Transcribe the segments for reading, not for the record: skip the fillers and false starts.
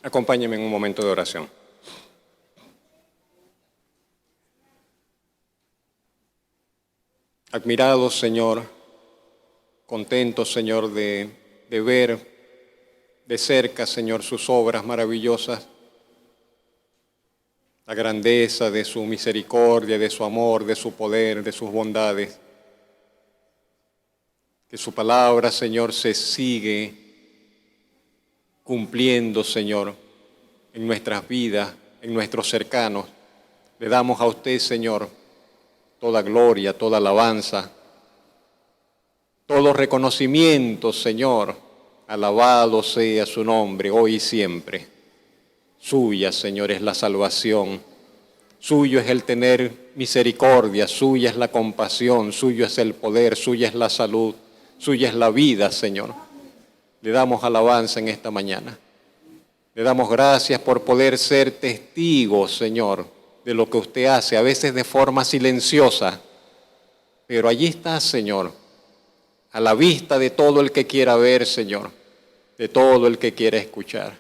Acompáñenme en un momento de oración. Admirados, Señor, contentos, Señor, de ver de cerca, Señor, sus obras maravillosas, la grandeza de su misericordia, de su amor, de su poder, de sus bondades. Que su palabra, Señor, se sigue cumpliendo, Señor, en nuestras vidas, en nuestros cercanos. Le damos a usted, Señor, toda gloria, toda alabanza, todo reconocimiento, Señor. Alabado sea su nombre, hoy y siempre. Suya, Señor, es la salvación. Suyo es el tener misericordia, suya es la compasión, suyo es el poder, suya es la salud, suya es la vida, Señor. Le damos alabanza en esta mañana. Le damos gracias por poder ser testigos, Señor, de lo que usted hace, a veces de forma silenciosa. Pero allí está, Señor, a la vista de todo el que quiera ver, Señor, de todo el que quiera escuchar.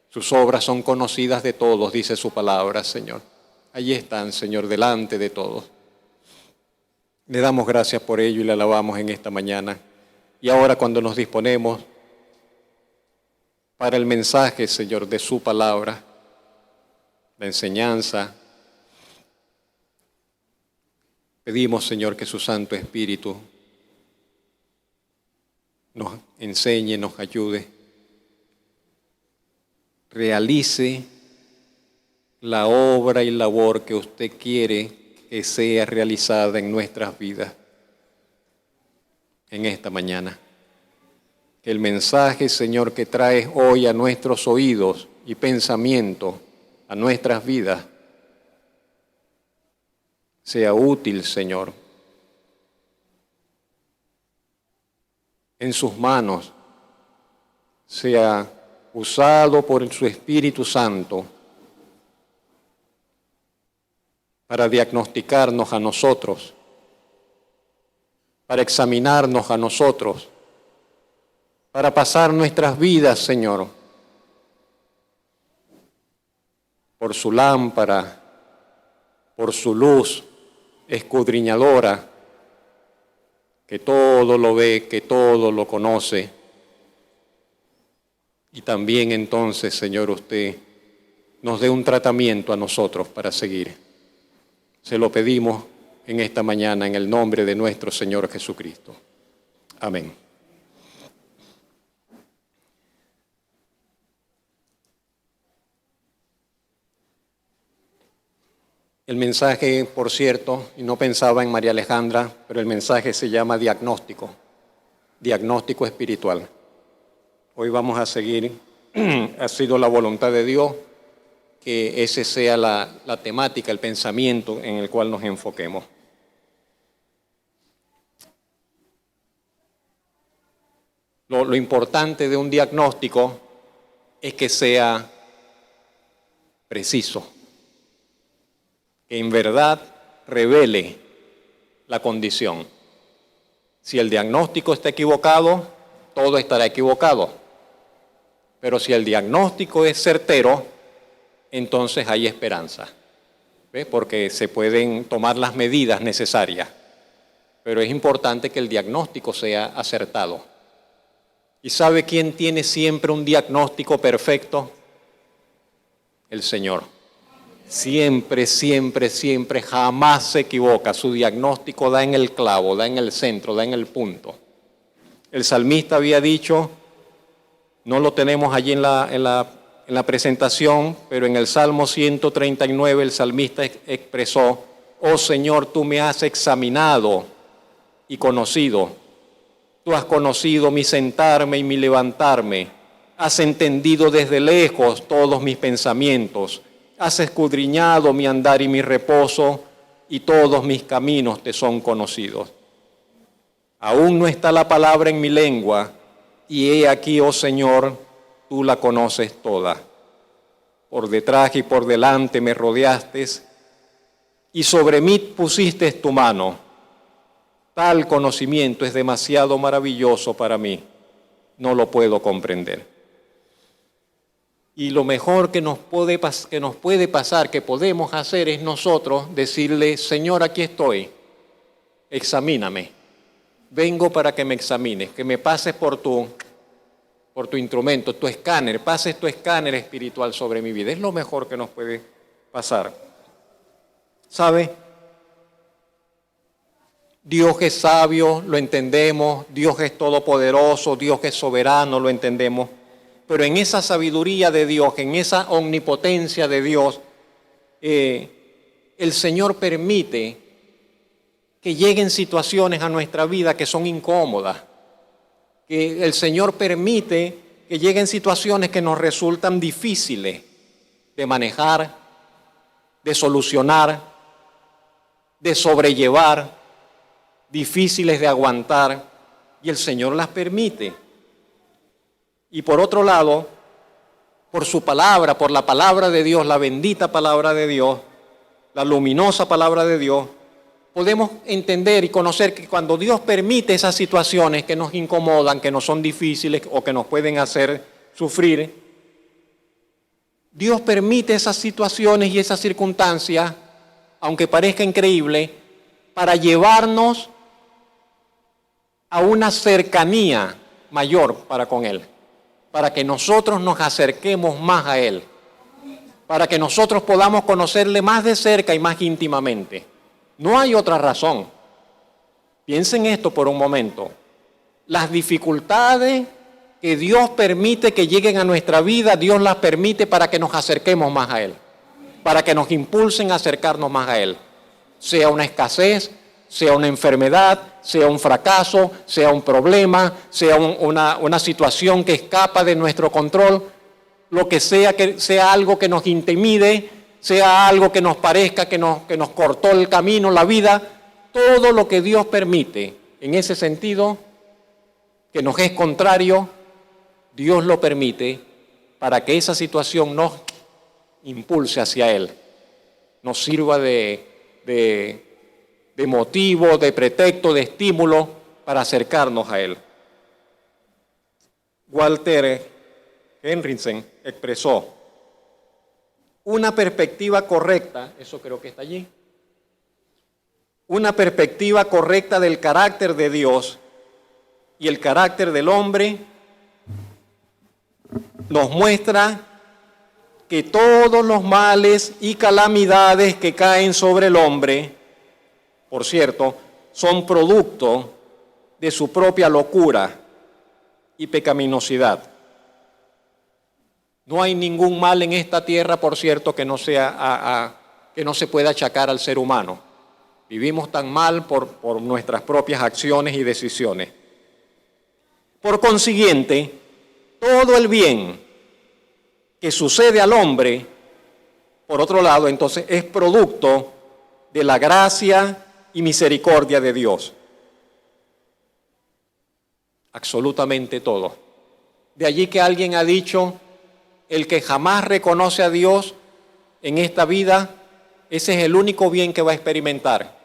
Sus obras son conocidas de todos, dice su palabra, Señor. Allí están, Señor, delante de todos. Le damos gracias por ello y le alabamos en esta mañana. Y ahora cuando nos disponemos para el mensaje, Señor, de su palabra, la enseñanza, pedimos, Señor, que su Santo Espíritu nos enseñe, nos ayude, realice la obra y labor que usted quiere que sea realizada en nuestras vidas en esta mañana. Que el mensaje, Señor, que traes hoy a nuestros oídos y pensamientos, a nuestras vidas, sea útil, Señor, en sus manos, sea usado por su Espíritu Santo para diagnosticarnos a nosotros, para examinarnos a nosotros, para pasar nuestras vidas, Señor, por su lámpara, por su luz escudriñadora, que todo lo ve, que todo lo conoce. Y también entonces, Señor, usted nos dé un tratamiento a nosotros para seguir. Se lo pedimos en esta mañana en el nombre de nuestro Señor Jesucristo. Amén. El mensaje, por cierto, y no pensaba en María Alejandra, pero el mensaje se llama diagnóstico, diagnóstico espiritual. Hoy vamos a seguir, ha sido la voluntad de Dios que ese sea la temática, el pensamiento en el cual nos enfoquemos. Lo importante de un diagnóstico es que sea preciso, que en verdad revele la condición. Si el diagnóstico está equivocado, todo estará equivocado. Pero si el diagnóstico es certero, entonces hay esperanza. ¿Ves? Porque se pueden tomar las medidas necesarias. Pero es importante que el diagnóstico sea acertado. ¿Y sabe quién tiene siempre un diagnóstico perfecto? El Señor. Siempre, siempre, siempre, jamás se equivoca. Su diagnóstico da en el clavo, da en el centro, da en el punto. El salmista había dicho, no lo tenemos allí en la presentación, pero en el Salmo 139 el salmista expresó, oh Señor, tú me has examinado y conocido. Tú has conocido mi sentarme y mi levantarme. Has entendido desde lejos todos mis pensamientos. Has escudriñado mi andar y mi reposo, y todos mis caminos te son conocidos. Aún no está la palabra en mi lengua, y he aquí, oh Señor, tú la conoces toda. Por detrás y por delante me rodeaste, y sobre mí pusiste tu mano. Tal conocimiento es demasiado maravilloso para mí, no lo puedo comprender. Y lo mejor que nos puede pasar, que podemos hacer, es nosotros decirle: Señor, aquí estoy, examíname. Vengo para que me examines, que me pases por tu instrumento, tu escáner, pases tu escáner espiritual sobre mi vida. Es lo mejor que nos puede pasar. ¿Sabe? Dios es sabio, lo entendemos. Dios es todopoderoso, Dios es soberano, lo entendemos. Pero en esa sabiduría de Dios, en esa omnipotencia de Dios, el Señor permite que lleguen situaciones a nuestra vida que son incómodas. Que el Señor permite que lleguen situaciones que nos resultan difíciles de manejar, de solucionar, de sobrellevar, difíciles de aguantar, y el Señor las permite. Y por otro lado, por su palabra, por la palabra de Dios, la bendita palabra de Dios, la luminosa palabra de Dios, podemos entender y conocer que cuando Dios permite esas situaciones que nos incomodan, que nos son difíciles o que nos pueden hacer sufrir, Dios permite esas situaciones y esas circunstancias, aunque parezca increíble, para llevarnos a una cercanía mayor para con Él, para que nosotros nos acerquemos más a Él, para que nosotros podamos conocerle más de cerca y más íntimamente. No hay otra razón. Piensen esto por un momento. Las dificultades que Dios permite que lleguen a nuestra vida, Dios las permite para que nos acerquemos más a Él, para que nos impulsen a acercarnos más a Él. Sea una escasez, sea una enfermedad, sea un fracaso, sea un problema, sea una situación que escapa de nuestro control, lo que sea algo que nos intimide, sea algo que nos parezca que nos cortó el camino, la vida, todo lo que Dios permite en ese sentido, que nos es contrario, Dios lo permite para que esa situación nos impulse hacia Él, nos sirva de motivo, de pretexto, de estímulo para acercarnos a Él. Walter Henriksen expresó: una perspectiva correcta, eso creo que está allí, una perspectiva correcta del carácter de Dios y el carácter del hombre nos muestra que todos los males y calamidades que caen sobre el hombre, por cierto, son producto de su propia locura y pecaminosidad. No hay ningún mal en esta tierra, por cierto, que no se pueda achacar al ser humano. Vivimos tan mal por nuestras propias acciones y decisiones. Por consiguiente, todo el bien que sucede al hombre, por otro lado, entonces, es producto de la gracia y misericordia de Dios. Absolutamente todo. De allí que alguien ha dicho: el que jamás reconoce a Dios en esta vida, ese es el único bien que va a experimentar.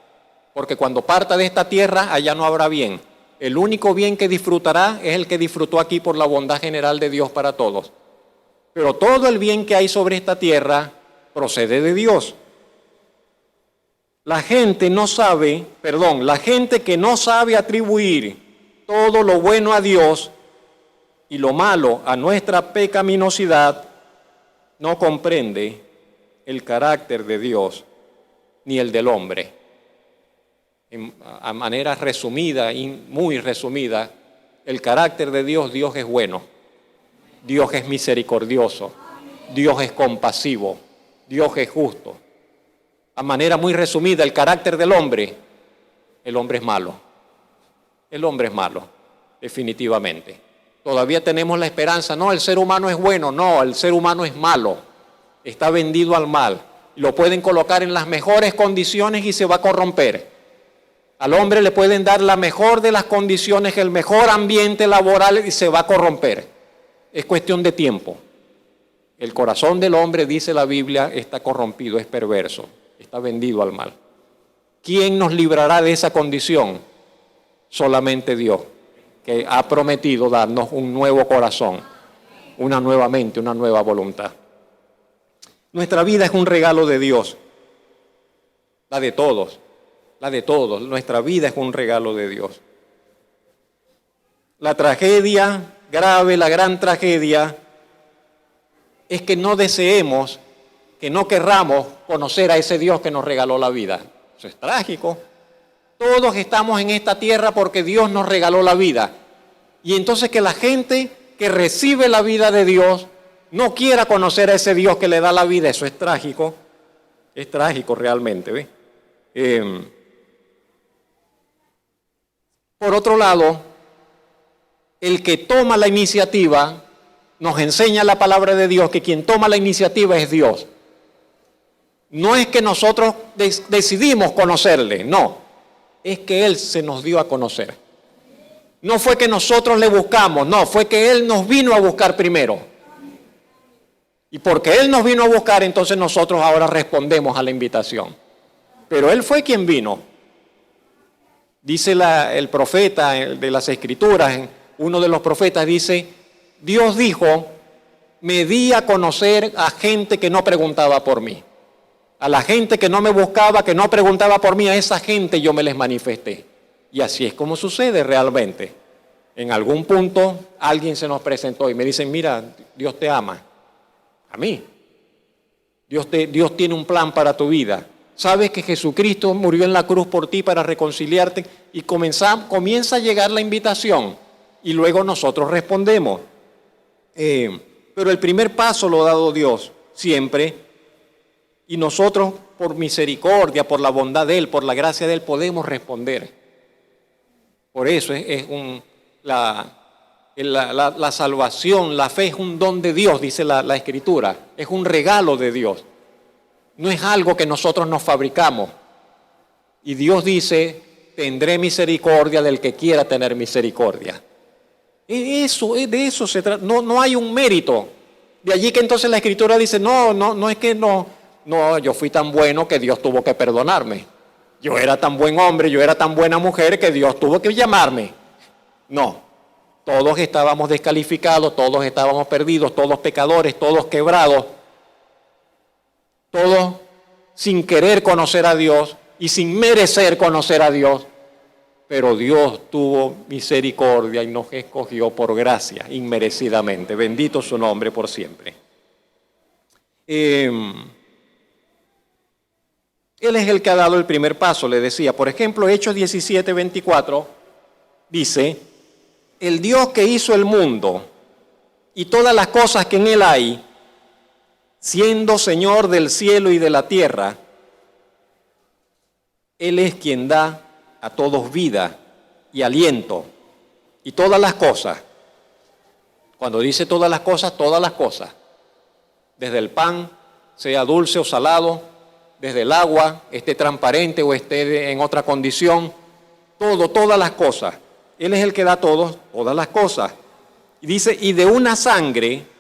Porque cuando parta de esta tierra, allá no habrá bien. El único bien que disfrutará es el que disfrutó aquí por la bondad general de Dios para todos. Pero todo el bien que hay sobre esta tierra procede de Dios. La gente que no sabe atribuir todo lo bueno a Dios y lo malo a nuestra pecaminosidad, no comprende el carácter de Dios ni el del hombre. A manera resumida y muy resumida, el carácter de Dios: Dios es bueno, Dios es misericordioso, Dios es compasivo, Dios es justo. A manera muy resumida, el carácter del hombre: el hombre es malo. El hombre es malo, definitivamente. Todavía tenemos la esperanza: no, el ser humano es bueno. No, el ser humano es malo. Está vendido al mal. Lo pueden colocar en las mejores condiciones y se va a corromper. Al hombre le pueden dar la mejor de las condiciones, el mejor ambiente laboral, y se va a corromper. Es cuestión de tiempo. El corazón del hombre, dice la Biblia, está corrompido, es perverso, está vendido al mal. ¿Quién nos librará de esa condición? Solamente Dios, que ha prometido darnos un nuevo corazón una nueva mente, una nueva voluntad. Nuestra vida es un regalo de Dios, la de todos, la de todos. Nuestra vida es un regalo de Dios. La tragedia grave, la gran tragedia, es que no deseemos, que no querramos conocer a ese Dios que nos regaló la vida. Eso es trágico. Todos estamos en esta tierra porque Dios nos regaló la vida. Y entonces que la gente que recibe la vida de Dios no quiera conocer a ese Dios que le da la vida, eso es trágico. Es trágico realmente, ¿ves? Por otro lado, el que toma la iniciativa, nos enseña la palabra de Dios que quien toma la iniciativa es Dios. No es que nosotros decidimos conocerle, no. Es que Él se nos dio a conocer. No fue que nosotros le buscamos, no, fue que Él nos vino a buscar primero. Y porque Él nos vino a buscar, entonces nosotros ahora respondemos a la invitación. Pero Él fue quien vino. Dice el profeta de las Escrituras, uno de los profetas dice, Dios dijo, me di a conocer a gente que no preguntaba por mí. A la gente que no me buscaba, que no preguntaba por mí, a esa gente yo me les manifesté. Y así es como sucede realmente. En algún punto alguien se nos presentó y me dicen, mira, Dios te ama. A mí. Dios tiene un plan para tu vida. Sabes que Jesucristo murió en la cruz por ti para reconciliarte y comienza a llegar la invitación y luego nosotros respondemos. Pero el primer paso lo ha dado Dios siempre y nosotros por misericordia, por la bondad de Él, por la gracia de Él podemos responder. Por eso la salvación, la fe es un don de Dios, dice la Escritura, es un regalo de Dios. No es algo que nosotros nos fabricamos. Y Dios dice, tendré misericordia del que quiera tener misericordia. De eso se trata. No hay un mérito. De allí que entonces la Escritura dice, no es que no, yo fui tan bueno que Dios tuvo que perdonarme. Yo era tan buen hombre, yo era tan buena mujer que Dios tuvo que llamarme. No, todos estábamos descalificados, todos estábamos perdidos, todos pecadores, todos quebrados. Todos sin querer conocer a Dios y sin merecer conocer a Dios, pero Dios tuvo misericordia y nos escogió por gracia, inmerecidamente. Bendito su nombre por siempre. Él es el que ha dado el primer paso, le decía. Por ejemplo, Hechos 17:24 dice, el Dios que hizo el mundo y todas las cosas que en él hay, siendo Señor del cielo y de la tierra, Él es quien da a todos vida y aliento y todas las cosas. Cuando dice todas las cosas, desde el pan, sea dulce o salado, desde el agua, esté transparente o esté en otra condición, todas las cosas. Él es el que da todas las cosas. Y dice, y de una sangre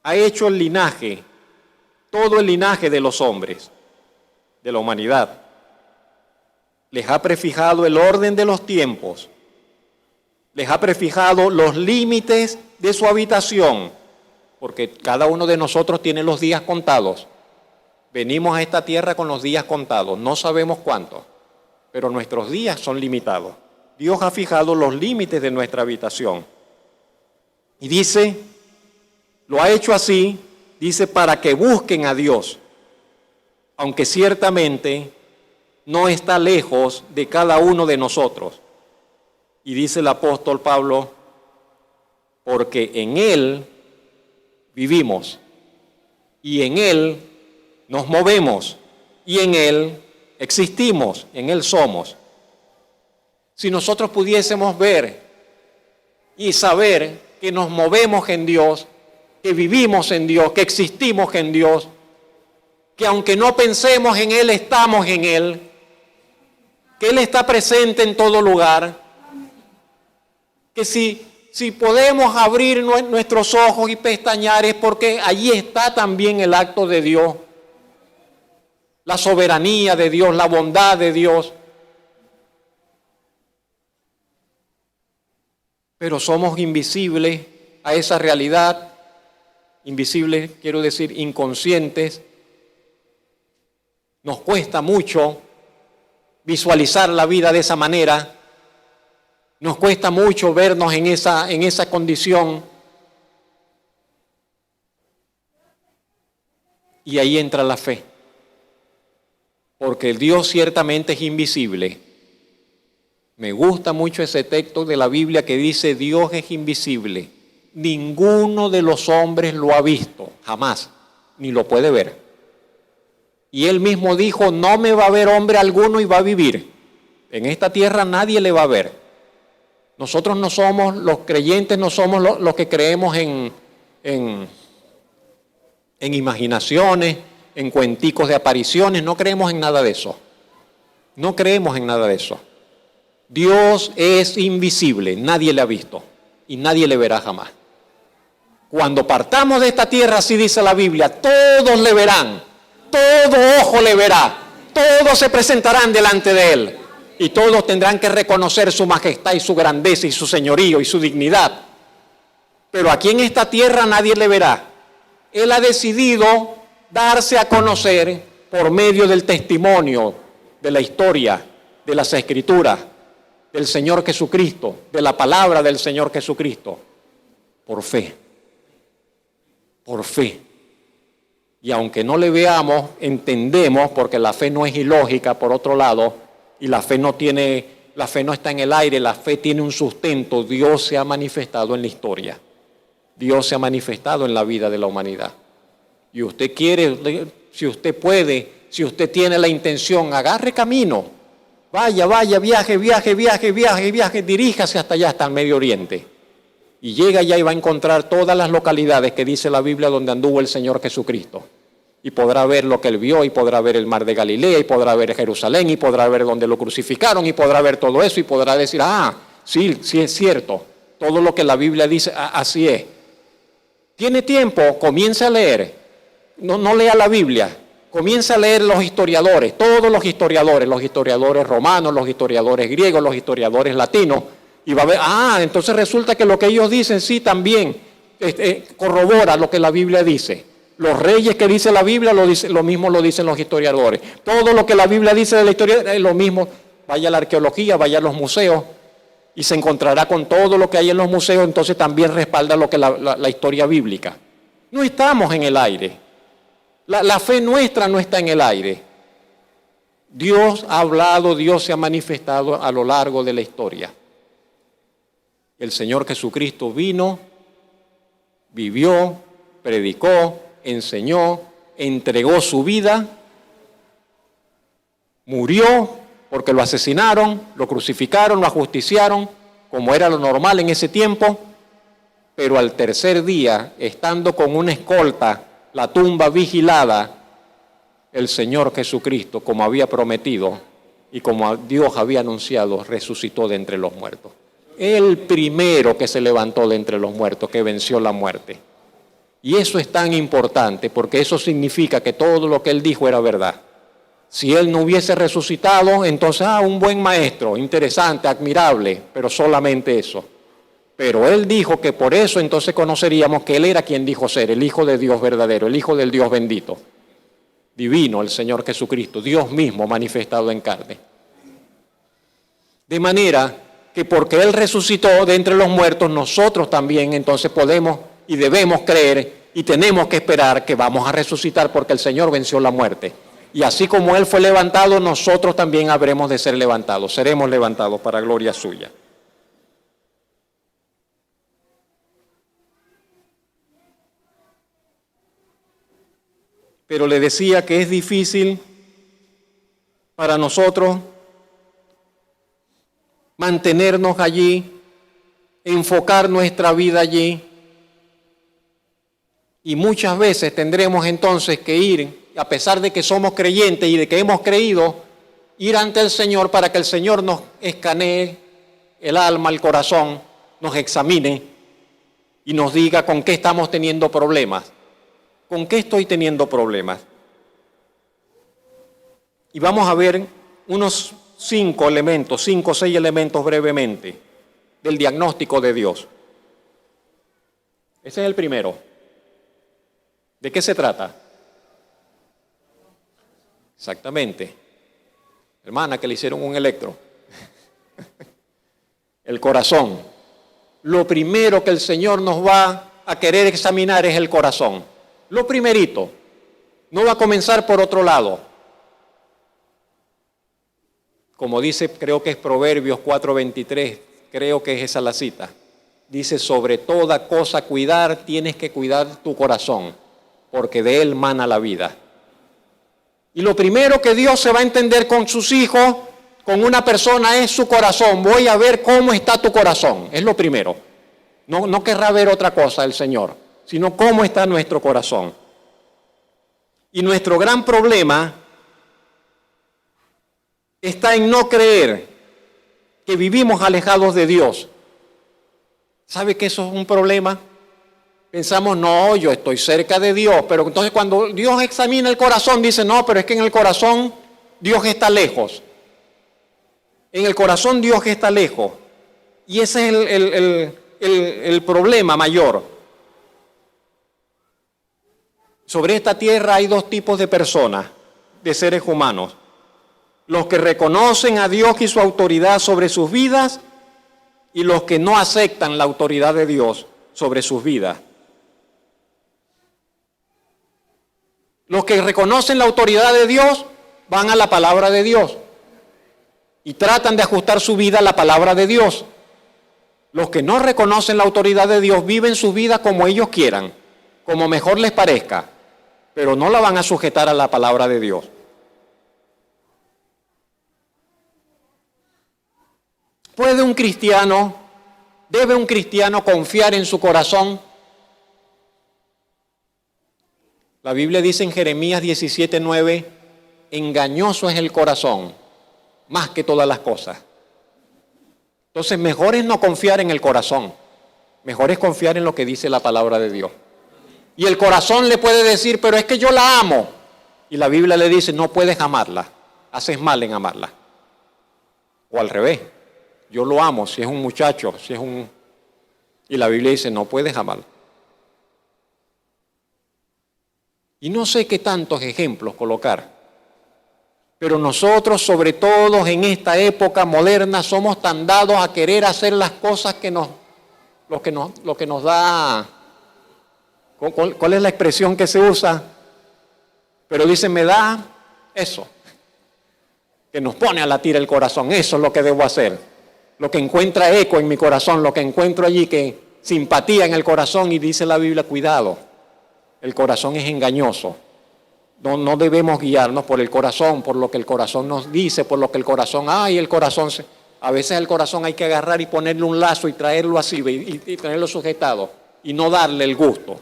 ha hecho el linaje, todo el linaje de los hombres, de la humanidad. Les ha prefijado el orden de los tiempos, les ha prefijado los límites de su habitación, porque cada uno de nosotros tiene los días contados. Venimos a esta tierra con los días contados, no sabemos cuántos, pero nuestros días son limitados. Dios ha fijado los límites de nuestra habitación. Y dice, lo ha hecho así, dice, para que busquen a Dios, aunque ciertamente no está lejos de cada uno de nosotros. Y dice el apóstol Pablo, porque en Él vivimos, y en Él nos movemos, y en Él existimos, en Él somos. Si nosotros pudiésemos ver y saber que nos movemos en Dios, que vivimos en Dios, que existimos en Dios, que aunque no pensemos en Él, estamos en Él, que Él está presente en todo lugar, que si podemos abrir nuestros ojos y pestañear es porque allí está también el acto de Dios, la soberanía de Dios, la bondad de Dios. Pero somos invisibles a esa realidad, invisibles, quiero decir inconscientes. Nos cuesta mucho visualizar la vida de esa manera, nos cuesta mucho vernos en esa condición. Y ahí entra la fe, porque Dios ciertamente es invisible. Me gusta mucho ese texto de la Biblia que dice Dios es invisible. Ninguno de los hombres lo ha visto, jamás, ni lo puede ver. Y Él mismo dijo, no me va a ver hombre alguno y va a vivir. En esta tierra nadie le va a ver. Nosotros no somos, los creyentes no somos los que creemos en imaginaciones, en cuenticos de apariciones, no creemos en nada de eso. No creemos en nada de eso. Dios es invisible, nadie le ha visto y nadie le verá jamás. Cuando partamos de esta tierra, así dice la Biblia, todos le verán, todo ojo le verá, todos se presentarán delante de Él y todos tendrán que reconocer su majestad y su grandeza y su señorío y su dignidad. Pero aquí en esta tierra nadie le verá. Él ha decidido darse a conocer por medio del testimonio, de la historia, de las Escrituras, del Señor Jesucristo, de la palabra del Señor Jesucristo, por fe. Por fe. Y aunque no le veamos, entendemos, porque la fe no es ilógica, por otro lado, y la fe no está en el aire, la fe tiene un sustento. Dios se ha manifestado en la historia. Dios se ha manifestado en la vida de la humanidad. Y usted quiere, si usted puede, si usted tiene la intención, agarre camino. Vaya, viaje, diríjase hasta allá, hasta el Medio Oriente. Y llega allá y va a encontrar todas las localidades que dice la Biblia donde anduvo el Señor Jesucristo. Y podrá ver lo que Él vio, y podrá ver el mar de Galilea, y podrá ver Jerusalén, y podrá ver donde lo crucificaron, y podrá ver todo eso, y podrá decir, sí es cierto, todo lo que la Biblia dice, así es. ¿Tiene tiempo? Comience a leer. No lea la Biblia. Comienza a leer los historiadores, todos los historiadores romanos, los historiadores griegos, los historiadores latinos, y va a ver, entonces resulta que lo que ellos dicen sí también corrobora lo que la Biblia dice. Los reyes que dice la Biblia, lo mismo lo dicen los historiadores. Todo lo que la Biblia dice de la historia es lo mismo. Vaya a la arqueología, vaya a los museos, y se encontrará con todo lo que hay en los museos, entonces también respalda lo que la historia bíblica. No estamos en el aire. La fe nuestra no está en el aire. Dios ha hablado, Dios se ha manifestado a lo largo de la historia. El Señor Jesucristo vino, vivió, predicó, enseñó, entregó su vida, murió porque lo asesinaron, lo crucificaron, lo ajusticiaron, como era lo normal en ese tiempo, pero al tercer día, estando con una escolta, la tumba vigilada, el Señor Jesucristo, como había prometido y como Dios había anunciado, resucitó de entre los muertos. El primero que se levantó de entre los muertos, que venció la muerte. Y eso es tan importante, porque eso significa que todo lo que Él dijo era verdad. Si Él no hubiese resucitado, entonces, un buen maestro, interesante, admirable, pero solamente eso. Pero Él dijo que por eso entonces conoceríamos que Él era quien dijo ser, el Hijo de Dios verdadero, el Hijo del Dios bendito, divino, el Señor Jesucristo, Dios mismo manifestado en carne. De manera que porque Él resucitó de entre los muertos, nosotros también entonces podemos y debemos creer y tenemos que esperar que vamos a resucitar porque el Señor venció la muerte. Y así como Él fue levantado, nosotros también habremos de ser levantados, seremos levantados para gloria suya. Pero le decía que es difícil para nosotros mantenernos allí, enfocar nuestra vida allí. Y muchas veces tendremos entonces que ir, a pesar de que somos creyentes y de que hemos creído, ir ante el Señor para que el Señor nos escanee el alma, el corazón, nos examine y nos diga con qué estamos teniendo problemas. ¿Con qué estoy teniendo problemas? Y vamos a ver unos 5 o 6 elementos brevemente del diagnóstico de Dios. Ese es el primero. ¿De qué se trata? Exactamente. Hermana, que le hicieron un electro. El corazón. Lo primero que el Señor nos va a querer examinar es el corazón. Lo primerito. No va a comenzar por otro lado. Como dice, creo que es Proverbios 4:23, creo que es esa la cita. Dice, sobre toda cosa cuidar, tienes que cuidar tu corazón, porque de él mana la vida. Y lo primero que Dios se va a entender con sus hijos, con una persona, es su corazón. Voy a ver cómo está tu corazón, es lo primero. No querrá ver otra cosa el Señor, sino cómo está nuestro corazón. Y nuestro gran problema está en no creer que vivimos alejados de Dios. ¿Sabe que eso es un problema? Pensamos, no, yo estoy cerca de Dios, pero entonces cuando Dios examina el corazón, dice, no, pero es que en el corazón Dios está lejos. En el corazón Dios está lejos. Y ese es el problema mayor. Sobre esta tierra hay dos tipos de personas, de seres humanos. Los que reconocen a Dios y su autoridad sobre sus vidas y los que no aceptan la autoridad de Dios sobre sus vidas. Los que reconocen la autoridad de Dios van a la palabra de Dios y tratan de ajustar su vida a la palabra de Dios. Los que no reconocen la autoridad de Dios viven su vida como ellos quieran, como mejor les parezca, pero no la van a sujetar a la palabra de Dios. ¿Debe un cristiano confiar en su corazón? La Biblia dice en Jeremías 17:9, engañoso es el corazón, más que todas las cosas. Entonces, mejor es no confiar en el corazón, mejor es confiar en lo que dice la palabra de Dios. Y el corazón le puede decir, pero es que yo la amo. Y la Biblia le dice, no puedes amarla, haces mal en amarla. O al revés, yo lo amo, si es un muchacho, Y la Biblia dice, no puedes amarla. Y no sé qué tantos ejemplos colocar, pero nosotros, sobre todo en esta época moderna, somos tan dados a querer hacer las cosas lo que nos da. ¿Cuál es la expresión que se usa? Pero dice, me da eso, que nos pone a latir el corazón, eso es lo que debo hacer. Lo que encuentra eco en mi corazón, lo que encuentro allí, que simpatía en el corazón, y dice la Biblia, cuidado. El corazón es engañoso. No debemos guiarnos por el corazón, por lo que el corazón nos dice, por lo que el corazón... a veces el corazón hay que agarrar y ponerle un lazo y traerlo así y tenerlo sujetado y no darle el gusto.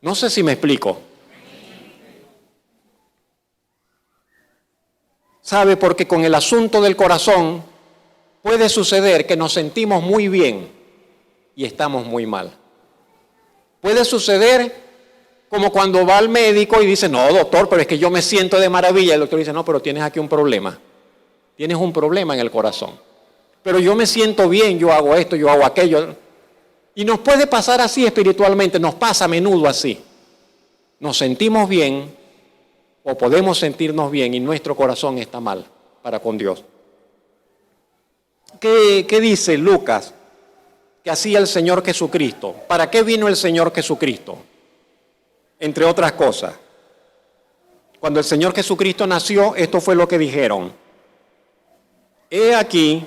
No sé si me explico. ¿Sabe? Porque con el asunto del corazón puede suceder que nos sentimos muy bien y estamos muy mal. Puede suceder como cuando va al médico y dice, no, doctor, pero es que yo me siento de maravilla. El doctor dice, no, pero tienes aquí un problema. Tienes un problema en el corazón. Pero yo me siento bien, yo hago esto, yo hago aquello. Y nos puede pasar así espiritualmente, nos pasa a menudo así. Nos sentimos bien o podemos sentirnos bien y nuestro corazón está mal para con Dios. ¿Qué dice Lucas que hacía el Señor Jesucristo? ¿Para qué vino el Señor Jesucristo? Entre otras cosas, cuando el Señor Jesucristo nació, esto fue lo que dijeron. He aquí,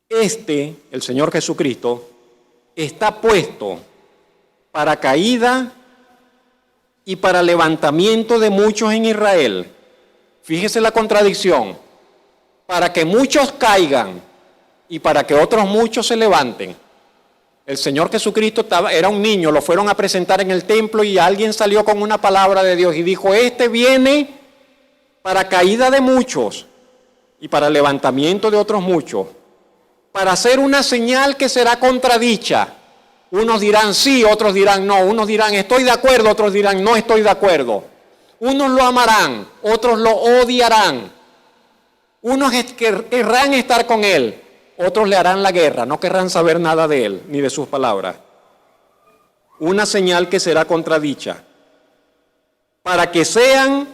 el Señor Jesucristo, está puesto para caída y para levantamiento de muchos en Israel. Fíjese la contradicción. Para que muchos caigan y para que otros muchos se levanten. El Señor Jesucristo era un niño, lo fueron a presentar en el templo y alguien salió con una palabra de Dios y dijo, este viene para caída de muchos y para levantamiento de otros muchos, para hacer una señal que será contradicha. Unos dirán sí, otros dirán no, unos dirán estoy de acuerdo, otros dirán no estoy de acuerdo. Unos lo amarán, otros lo odiarán. Unos querrán estar con él Otros le harán la guerra, no querrán saber nada de él, ni de sus palabras. Una señal que será contradicha, para que sean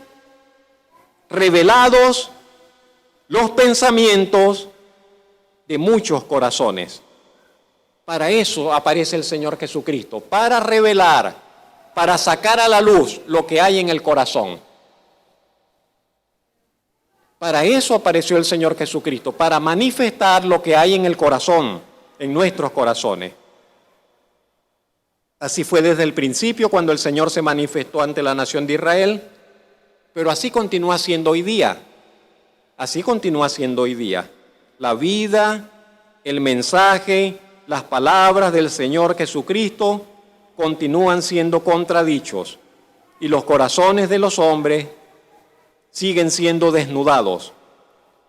revelados los pensamientos de muchos corazones. Para eso aparece el Señor Jesucristo, para revelar, para sacar a la luz lo que hay en el corazón. Para eso apareció el Señor Jesucristo, para manifestar lo que hay en el corazón, en nuestros corazones. Así fue desde el principio cuando el Señor se manifestó ante la nación de Israel, pero así continúa siendo hoy día. Así continúa siendo hoy día. La vida, el mensaje, las palabras del Señor Jesucristo continúan siendo contradichos y los corazones de los hombres siguen siendo desnudados,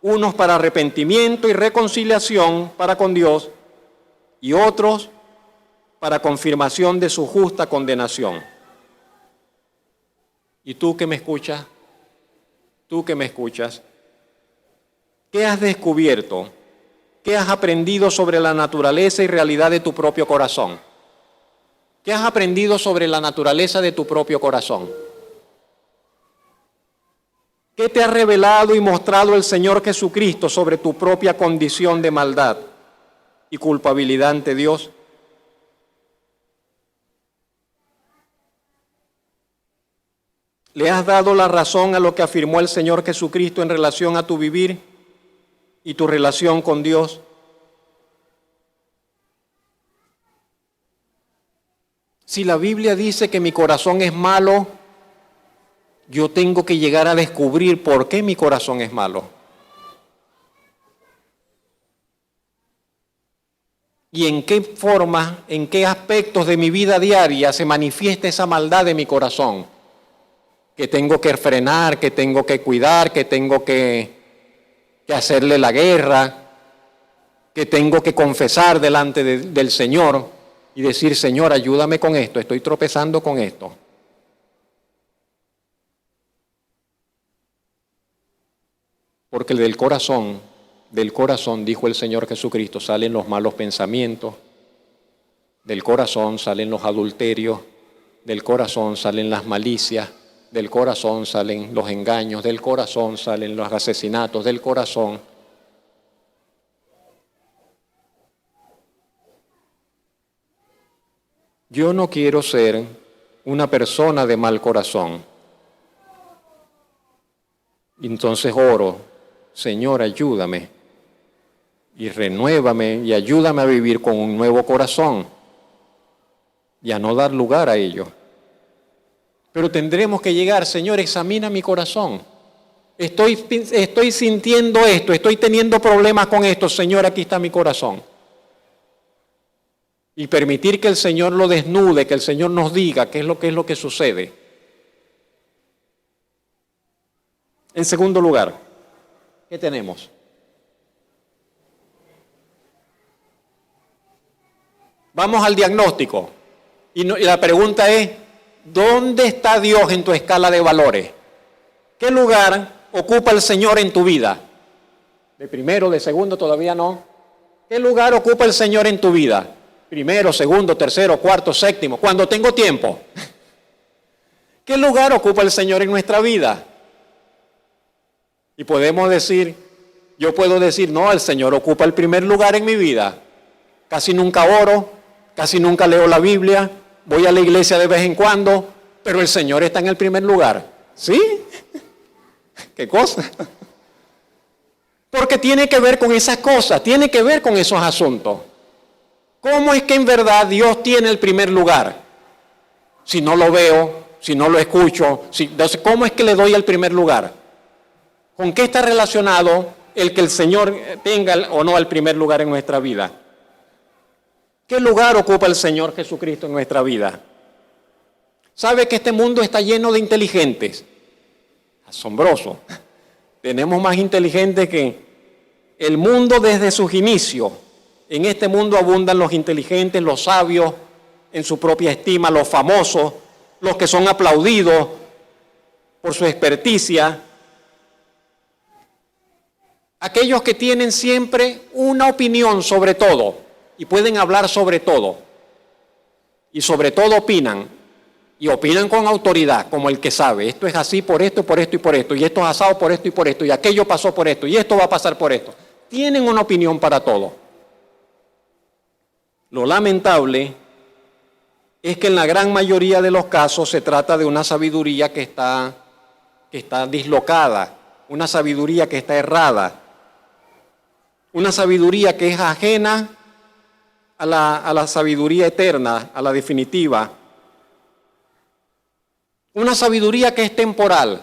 unos para arrepentimiento y reconciliación para con Dios y otros para confirmación de su justa condenación. ¿Y tú que me escuchas? ¿Tú que me escuchas? ¿Qué has descubierto? ¿Qué has aprendido sobre la naturaleza y realidad de tu propio corazón? ¿Qué has aprendido sobre la naturaleza de tu propio corazón? ¿Qué te ha revelado y mostrado el Señor Jesucristo sobre tu propia condición de maldad y culpabilidad ante Dios? ¿Le has dado la razón a lo que afirmó el Señor Jesucristo en relación a tu vivir y tu relación con Dios? Si la Biblia dice que mi corazón es malo, yo tengo que llegar a descubrir por qué mi corazón es malo. Y en qué forma, en qué aspectos de mi vida diaria se manifiesta esa maldad de mi corazón. Que tengo que frenar, que tengo que cuidar, que tengo que hacerle la guerra, que tengo que confesar delante del Señor y decir, Señor, ayúdame con esto, estoy tropezando con esto. Porque del corazón, dijo el Señor Jesucristo, salen los malos pensamientos, del corazón salen los adulterios, del corazón salen las malicias, del corazón salen los engaños, del corazón salen los asesinatos, del corazón. Yo no quiero ser una persona de mal corazón. Entonces oro, Señor, ayúdame y renuévame y ayúdame a vivir con un nuevo corazón y a no dar lugar a ello. Pero tendremos que llegar, Señor, examina mi corazón. Estoy sintiendo esto, estoy teniendo problemas con esto, Señor, aquí está mi corazón. Y permitir que el Señor lo desnude, que el Señor nos diga qué es lo que sucede. En segundo lugar, ¿qué tenemos? Vamos al diagnóstico. Y la pregunta es, ¿dónde está Dios en tu escala de valores? ¿Qué lugar ocupa el Señor en tu vida? ¿De primero, de segundo, todavía no? ¿Qué lugar ocupa el Señor en tu vida? Primero, segundo, tercero, cuarto, séptimo, cuando tengo tiempo. ¿Qué lugar ocupa el Señor en nuestra vida? Y podemos decir, yo puedo decir, no, el Señor ocupa el primer lugar en mi vida. Casi nunca oro, casi nunca leo la Biblia, voy a la iglesia de vez en cuando, pero el Señor está en el primer lugar. ¿Sí? ¿Qué cosa? Porque tiene que ver con esas cosas, tiene que ver con esos asuntos. ¿Cómo es que en verdad Dios tiene el primer lugar? Si no lo veo, si no lo escucho, entonces, ¿cómo es que le doy el primer lugar? ¿Con qué está relacionado el que el Señor tenga o no el primer lugar en nuestra vida? ¿Qué lugar ocupa el Señor Jesucristo en nuestra vida? ¿Sabe que este mundo está lleno de inteligentes? Asombroso. Tenemos más inteligentes que el mundo desde sus inicios. En este mundo abundan los inteligentes, los sabios, en su propia estima, los famosos, los que son aplaudidos por su experticia. Aquellos que tienen siempre una opinión sobre todo y pueden hablar sobre todo. Y sobre todo opinan. Y opinan con autoridad, como el que sabe. Esto es así por esto, por esto y por esto. Y esto es asado por esto y por esto. Y aquello pasó por esto. Y esto va a pasar por esto. Tienen una opinión para todo. Lo lamentable es que en la gran mayoría de los casos se trata de una sabiduría que está dislocada, una sabiduría que está errada, una sabiduría que es ajena a la sabiduría eterna, a la definitiva. Una sabiduría que es temporal,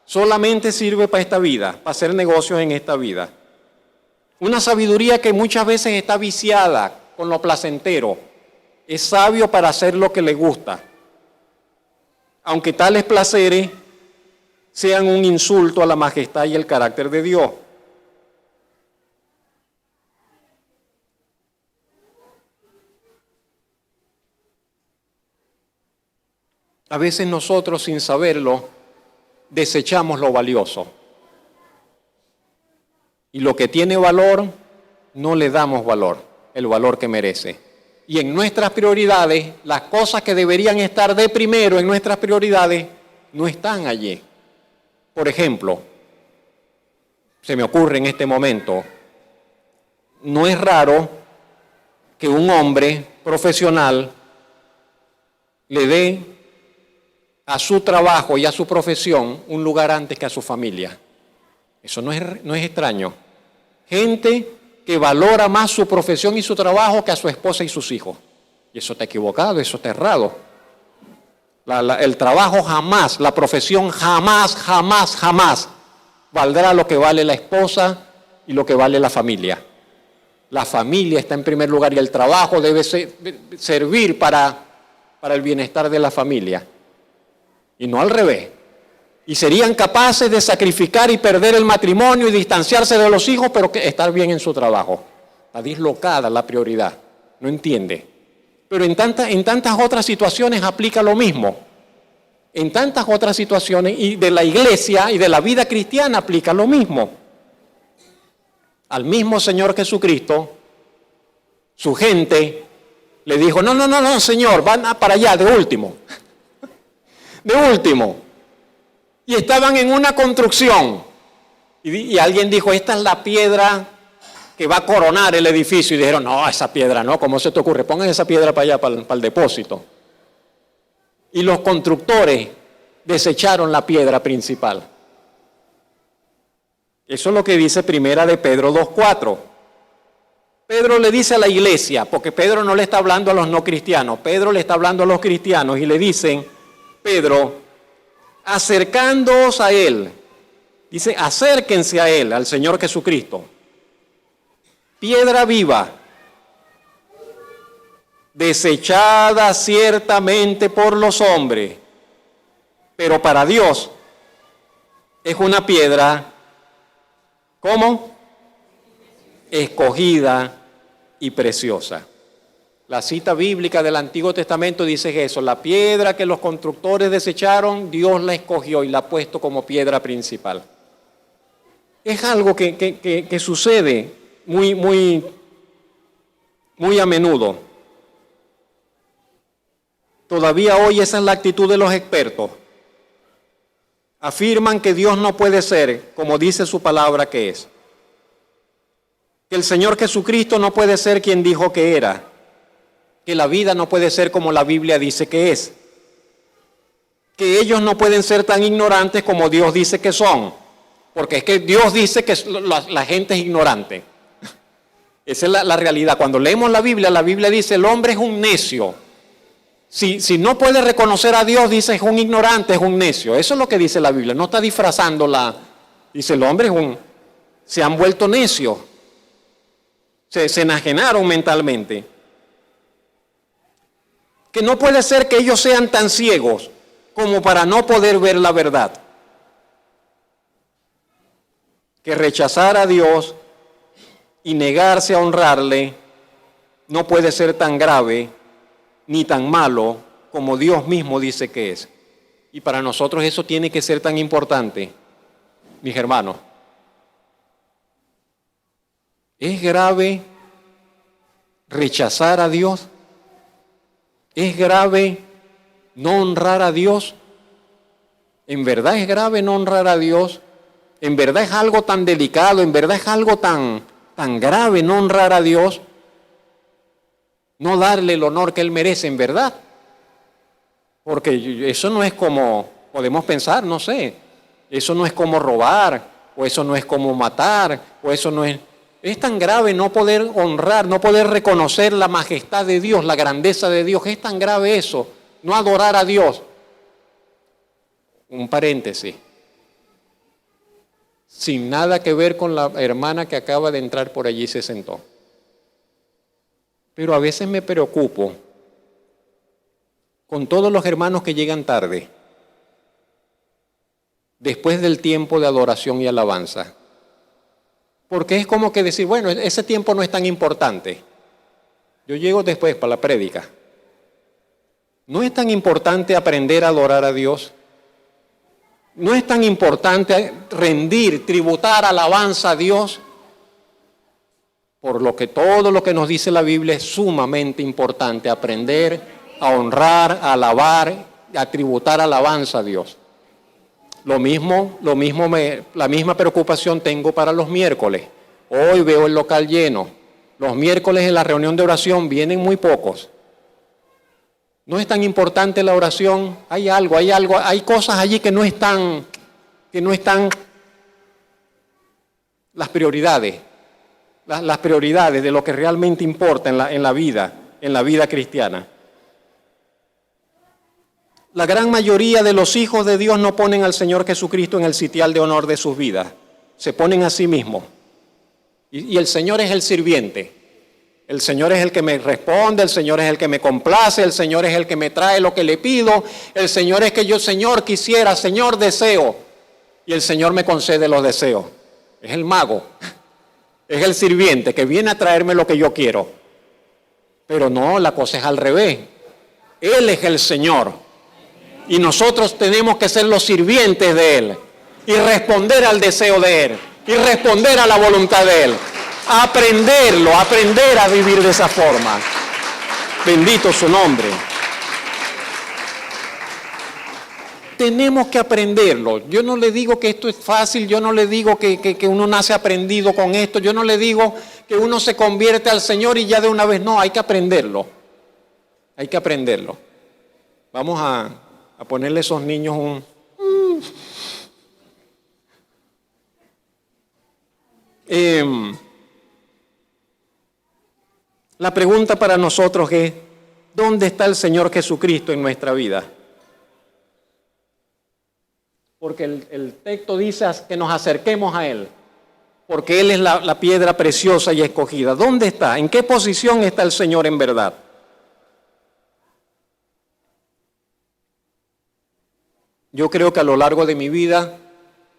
solamente sirve para esta vida, para hacer negocios en esta vida. Una sabiduría que muchas veces está viciada con lo placentero. Es sabio para hacer lo que le gusta, aunque tales placeres sean un insulto a la majestad y el carácter de Dios. A veces nosotros, sin saberlo, desechamos lo valioso. Y lo que tiene valor, no le damos valor, el valor que merece. Y en nuestras prioridades, las cosas que deberían estar de primero en nuestras prioridades, no están allí. Por ejemplo, se me ocurre en este momento, no es raro que un hombre profesional le dé a su trabajo y a su profesión un lugar antes que a su familia. Eso no es extraño. Gente que valora más su profesión y su trabajo que a su esposa y sus hijos. Y eso está equivocado, eso está errado. El trabajo jamás, la profesión jamás valdrá lo que vale la esposa y lo que vale la familia. La familia está en primer lugar y el trabajo debe servir para el bienestar de la familia. Y no al revés. Y serían capaces de sacrificar y perder el matrimonio y distanciarse de los hijos, pero estar bien en su trabajo. Está dislocada la prioridad. No entiende. Pero en tantas otras situaciones aplica lo mismo. En tantas otras situaciones y de la iglesia y de la vida cristiana aplica lo mismo. Al mismo Señor Jesucristo, su gente le dijo, no, Señor, van para allá, de último. De último. Y estaban en una construcción. Y alguien dijo, esta es la piedra que va a coronar el edificio. Y dijeron, no, esa piedra no, ¿cómo se te ocurre? Pongan esa piedra para allá, para el depósito. Y los constructores desecharon la piedra principal. Eso es lo que dice Primera de Pedro 2:4. Pedro le dice a la iglesia, porque Pedro no le está hablando a los no cristianos, Pedro le está hablando a los cristianos y le dicen, Pedro, acercándoos a Él, dice, acérquense a Él, al Señor Jesucristo, piedra viva, desechada ciertamente por los hombres, pero para Dios es una piedra, ¿cómo? Escogida y preciosa. La cita bíblica del Antiguo Testamento dice eso, la piedra que los constructores desecharon, Dios la escogió y la ha puesto como piedra principal. Es algo que sucede muy a menudo. Todavía hoy esa es la actitud de los expertos. Afirman que Dios no puede ser como dice su palabra que es. Que el Señor Jesucristo no puede ser quien dijo que era. Que la vida no puede ser como la Biblia dice que es. Que ellos no pueden ser tan ignorantes como Dios dice que son. Porque es que Dios dice que la gente es ignorante. Esa es la realidad. Cuando leemos la Biblia dice el hombre es un necio. Si no puede reconocer a Dios, dice es un ignorante, es un necio. Eso es lo que dice la Biblia. No está disfrazándola. Dice el hombre se han vuelto necios. Se enajenaron mentalmente. Que no puede ser que ellos sean tan ciegos como para no poder ver la verdad. Que rechazar a Dios y negarse a honrarle no puede ser tan grave ni tan malo como Dios mismo dice que es. Y para nosotros eso tiene que ser tan importante, mis hermanos. ¿Es grave rechazar a Dios? ¿Es grave no honrar a Dios? ¿En verdad es grave no honrar a Dios? ¿En verdad es algo tan delicado? ¿En verdad es algo tan grave no honrar a Dios? No darle el honor que Él merece, en verdad. Porque eso no es como podemos pensar, no sé. Eso no es como robar, o eso no es como matar, o eso no es... Es tan grave no poder honrar, no poder reconocer la majestad de Dios, la grandeza de Dios. Es tan grave eso, no adorar a Dios. Un paréntesis. Sin nada que ver con la hermana que acaba de entrar por allí y se sentó. Pero a veces me preocupo con todos los hermanos que llegan tarde, después del tiempo de adoración y alabanza. Porque es como que decir, bueno, ese tiempo no es tan importante. Yo llego después para la prédica. ¿No es tan importante aprender a adorar a Dios? ¿No es tan importante rendir, tributar alabanza a Dios? Por lo que todo lo que nos dice la Biblia es sumamente importante, aprender a honrar, a alabar, a tributar alabanza a Dios. La misma preocupación tengo para los miércoles. Hoy veo el local lleno. Los miércoles en la reunión de oración vienen muy pocos. ¿No es tan importante la oración? Hay cosas allí que no están las prioridades de lo que realmente importa en la vida cristiana. La gran mayoría de los hijos de Dios no ponen al Señor Jesucristo en el sitial de honor de sus vidas. Se ponen a sí mismos. Y el Señor es el sirviente. El Señor es el que me responde, el Señor es el que me complace, el Señor es el que me trae lo que le pido. El Señor es que yo, Señor, quisiera, Señor, deseo. Y el Señor me concede los deseos. Es el mago. Es el sirviente que viene a traerme lo que yo quiero. Pero no, la cosa es al revés. Él es el Señor. Y nosotros tenemos que ser los sirvientes de Él y responder al deseo de Él y responder a la voluntad de Él. Aprender a vivir de esa forma. Bendito su nombre. Tenemos que aprenderlo. Yo no le digo que esto es fácil, yo no le digo que uno nace aprendido con esto, yo no le digo que uno se convierte al Señor y ya de una vez, no, hay que aprenderlo. Hay que aprenderlo. Vamos a ponerle a esos niños un... La pregunta para nosotros es, ¿dónde está el Señor Jesucristo en nuestra vida? Porque el texto dice que nos acerquemos a Él, porque Él es la piedra preciosa y escogida. ¿Dónde está? ¿En qué posición está el Señor en verdad? Yo creo que a lo largo de mi vida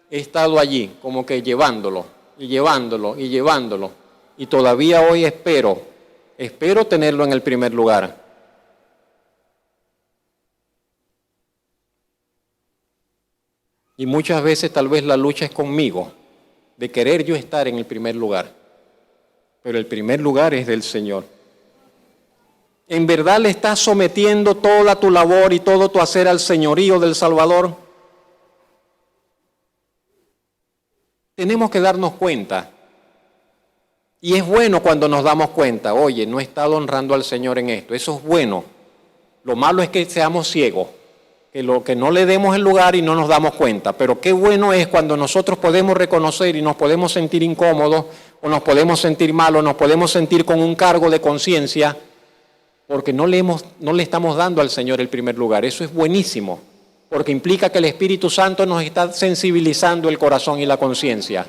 he estado allí, como que llevándolo, y llevándolo, y llevándolo. Y todavía hoy espero tenerlo en el primer lugar. Y muchas veces tal vez la lucha es conmigo, de querer yo estar en el primer lugar. Pero el primer lugar es del Señor. ¿En verdad le estás sometiendo toda tu labor y todo tu hacer al señorío del Salvador? Tenemos que darnos cuenta. Y es bueno cuando nos damos cuenta, oye, no he estado honrando al Señor en esto. Eso es bueno. Lo malo es que seamos ciegos, que no le demos el lugar y no nos damos cuenta. Pero qué bueno es cuando nosotros podemos reconocer y nos podemos sentir incómodos, o nos podemos sentir mal, o nos podemos sentir con un cargo de conciencia, porque no le estamos dando al Señor el primer lugar. Eso es buenísimo, porque implica que el Espíritu Santo nos está sensibilizando el corazón y la conciencia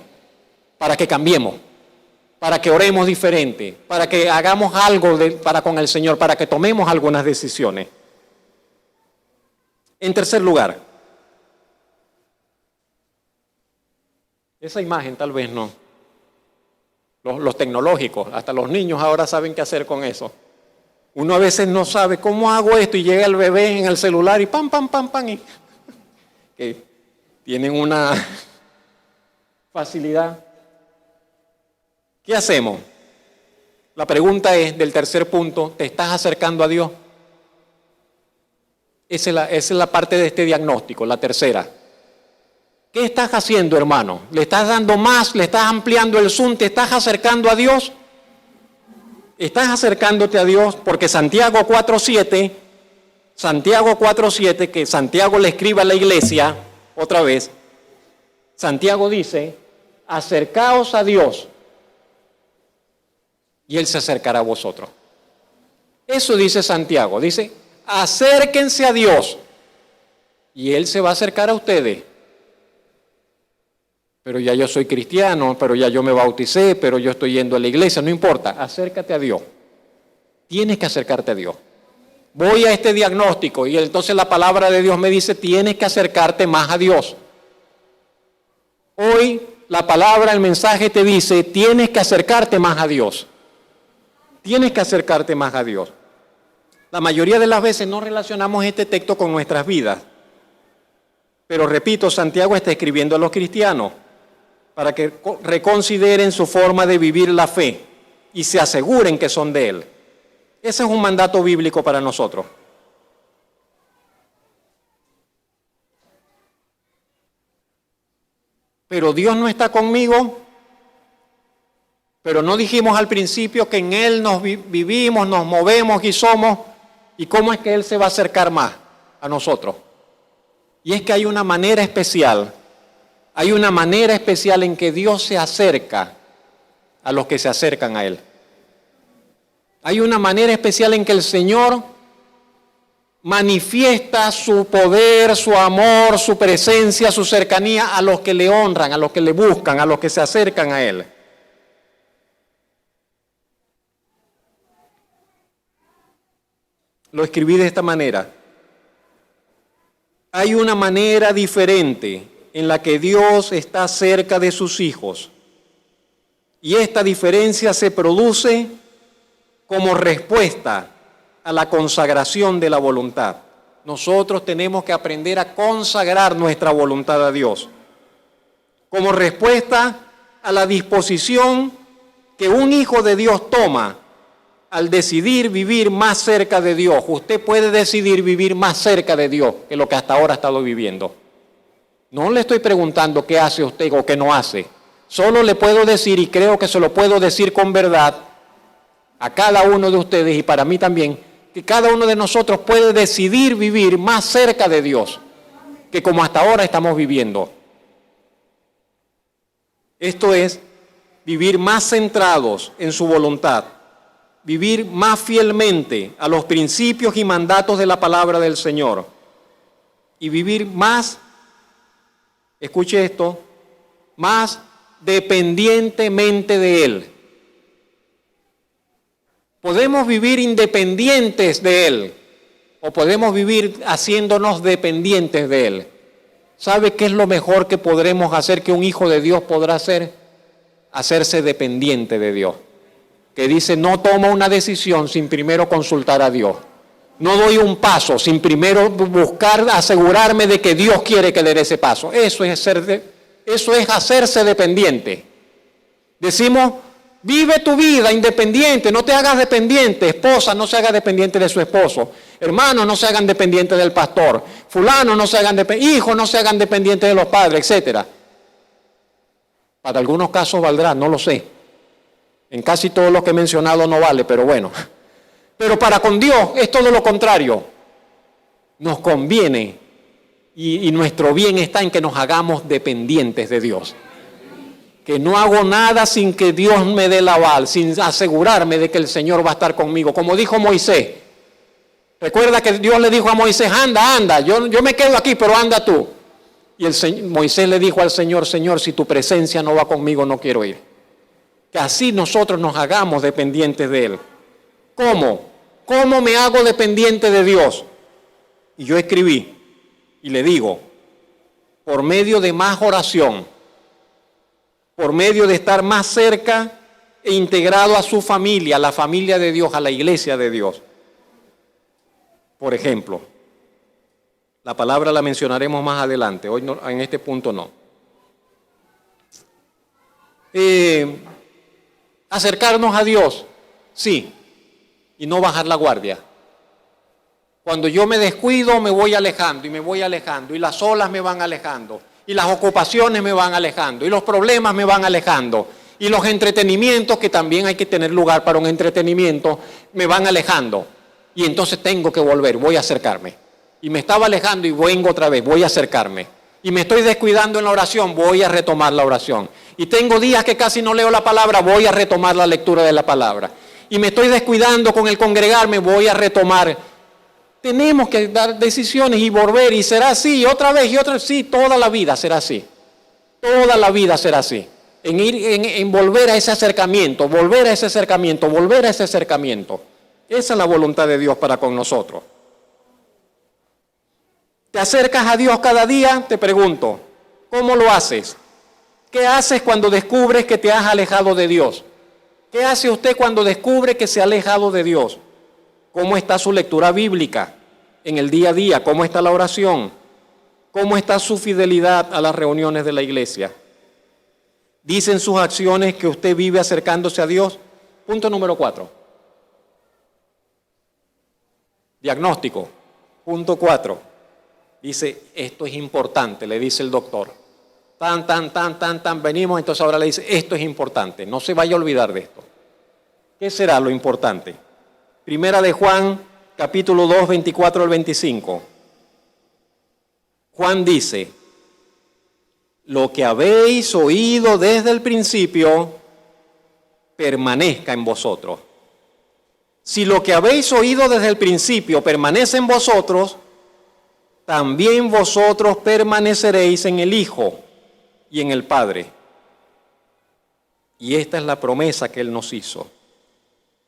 para que cambiemos, para que oremos diferente, para que hagamos algo para con el Señor, para que tomemos algunas decisiones. En tercer lugar, esa imagen tal vez no. Los tecnológicos, hasta los niños ahora saben qué hacer con eso. Uno a veces no sabe cómo hago esto y llega el bebé en el celular y pam, y que tienen una facilidad. ¿Qué hacemos? La pregunta es, del tercer punto, ¿te estás acercando a Dios? Esa es la parte de este diagnóstico, la tercera. ¿Qué estás haciendo, hermano? ¿Le estás dando más? ¿Le estás ampliando el zoom? ¿Te estás acercando a Dios? ¿Estás acercándote a Dios? Porque Santiago 4:7, que Santiago le escribe a la iglesia, otra vez, Santiago dice, acercaos a Dios y Él se acercará a vosotros. Eso dice Santiago, dice, acérquense a Dios y Él se va a acercar a ustedes. Pero ya yo soy cristiano, pero ya yo me bauticé, pero yo estoy yendo a la iglesia, no importa, acércate a Dios. Tienes que acercarte a Dios. Voy a este diagnóstico y entonces la palabra de Dios me dice, tienes que acercarte más a Dios. Hoy la palabra, el mensaje te dice, tienes que acercarte más a Dios. Tienes que acercarte más a Dios. La mayoría de las veces no relacionamos este texto con nuestras vidas. Pero repito, Santiago está escribiendo a los cristianos para que reconsideren su forma de vivir la fe y se aseguren que son de Él. Ese es un mandato bíblico para nosotros. Pero Dios no está conmigo, pero no dijimos al principio que en Él nos vivimos, nos movemos y somos, y cómo es que Él se va a acercar más a nosotros. Y es que hay una manera especial en que Dios se acerca a los que se acercan a Él. Hay una manera especial en que el Señor manifiesta su poder, su amor, su presencia, su cercanía a los que le honran, a los que le buscan, a los que se acercan a Él. Lo escribí de esta manera. Hay una manera diferente en la que Dios está cerca de sus hijos. Y esta diferencia se produce como respuesta a la consagración de la voluntad. Nosotros tenemos que aprender a consagrar nuestra voluntad a Dios. Como respuesta a la disposición que un hijo de Dios toma al decidir vivir más cerca de Dios. Usted puede decidir vivir más cerca de Dios que lo que hasta ahora ha estado viviendo. No le estoy preguntando qué hace usted o qué no hace. Solo le puedo decir, y creo que se lo puedo decir con verdad, a cada uno de ustedes y para mí también, que cada uno de nosotros puede decidir vivir más cerca de Dios que como hasta ahora estamos viviendo. Esto es, vivir más centrados en su voluntad, vivir más fielmente a los principios y mandatos de la palabra del Señor y vivir más, escuche esto, más dependientemente de Él. Podemos vivir independientes de Él o podemos vivir haciéndonos dependientes de Él. ¿Sabe qué es lo mejor que podremos hacer, que un hijo de Dios podrá hacer? Hacerse dependiente de Dios. Que dice, no tomo una decisión sin primero consultar a Dios. No doy un paso sin primero buscar asegurarme de que Dios quiere que dé ese paso. Eso es hacerse dependiente. Decimos, vive tu vida independiente, no te hagas dependiente. Esposa, no se haga dependiente de su esposo. Hermanos, no se hagan dependientes del pastor. Fulano, no se hagan dependientes. Hijos, no se hagan dependientes de los padres, etc. Para algunos casos valdrá, no lo sé. En casi todos los que he mencionado no vale, pero bueno. Pero para con Dios es todo lo contrario. Nos conviene y nuestro bien está en que nos hagamos dependientes de Dios. Que no hago nada sin que Dios me dé el aval, sin asegurarme de que el Señor va a estar conmigo. Como dijo Moisés. Recuerda que Dios le dijo a Moisés, anda, yo me quedo aquí, pero anda tú. Y Moisés le dijo al Señor, Señor, si tu presencia no va conmigo, no quiero ir. Que así nosotros nos hagamos dependientes de Él. ¿Cómo? ¿Cómo me hago dependiente de Dios? Y yo escribí y le digo, por medio de más oración, por medio de estar más cerca e integrado a su familia, a la familia de Dios, a la iglesia de Dios. Por ejemplo, la palabra la mencionaremos más adelante, hoy no, en este punto no. Acercarnos a Dios, sí, y no bajar la guardia. Cuando yo me descuido, me voy alejando y me voy alejando, y las olas me van alejando, y las ocupaciones me van alejando, y los problemas me van alejando, y los entretenimientos, que también hay que tener lugar para un entretenimiento, me van alejando. Y entonces tengo que volver, voy a acercarme. Y me estaba alejando y vengo otra vez, voy a acercarme. Y me estoy descuidando en la oración, voy a retomar la oración. Y tengo días que casi no leo la palabra, voy a retomar la lectura de la palabra. Y me estoy descuidando con el congregarme, voy a retomar. Tenemos que dar decisiones y volver, y será así, y otra vez, sí, toda la vida será así. Toda la vida será así. En volver a ese acercamiento, volver a ese acercamiento, volver a ese acercamiento. Esa es la voluntad de Dios para con nosotros. ¿Te acercas a Dios cada día? Te pregunto, ¿cómo lo haces? ¿Qué haces cuando descubres que te has alejado de Dios? ¿Qué hace usted cuando descubre que se ha alejado de Dios? ¿Cómo está su lectura bíblica en el día a día? ¿Cómo está la oración? ¿Cómo está su fidelidad a las reuniones de la iglesia? ¿Dicen sus acciones que usted vive acercándose a Dios? Punto número 4. Diagnóstico. Punto 4. Dice, esto es importante, le dice el doctor. Venimos, entonces ahora le dice, esto es importante, no se vaya a olvidar de esto. ¿Qué será lo importante? Primera de Juan, capítulo 2, 24 al 25. Juan dice, lo que habéis oído desde el principio, permanezca en vosotros. Si lo que habéis oído desde el principio permanece en vosotros, también vosotros permaneceréis en el Hijo y en el Padre. Y esta es la promesa que Él nos hizo,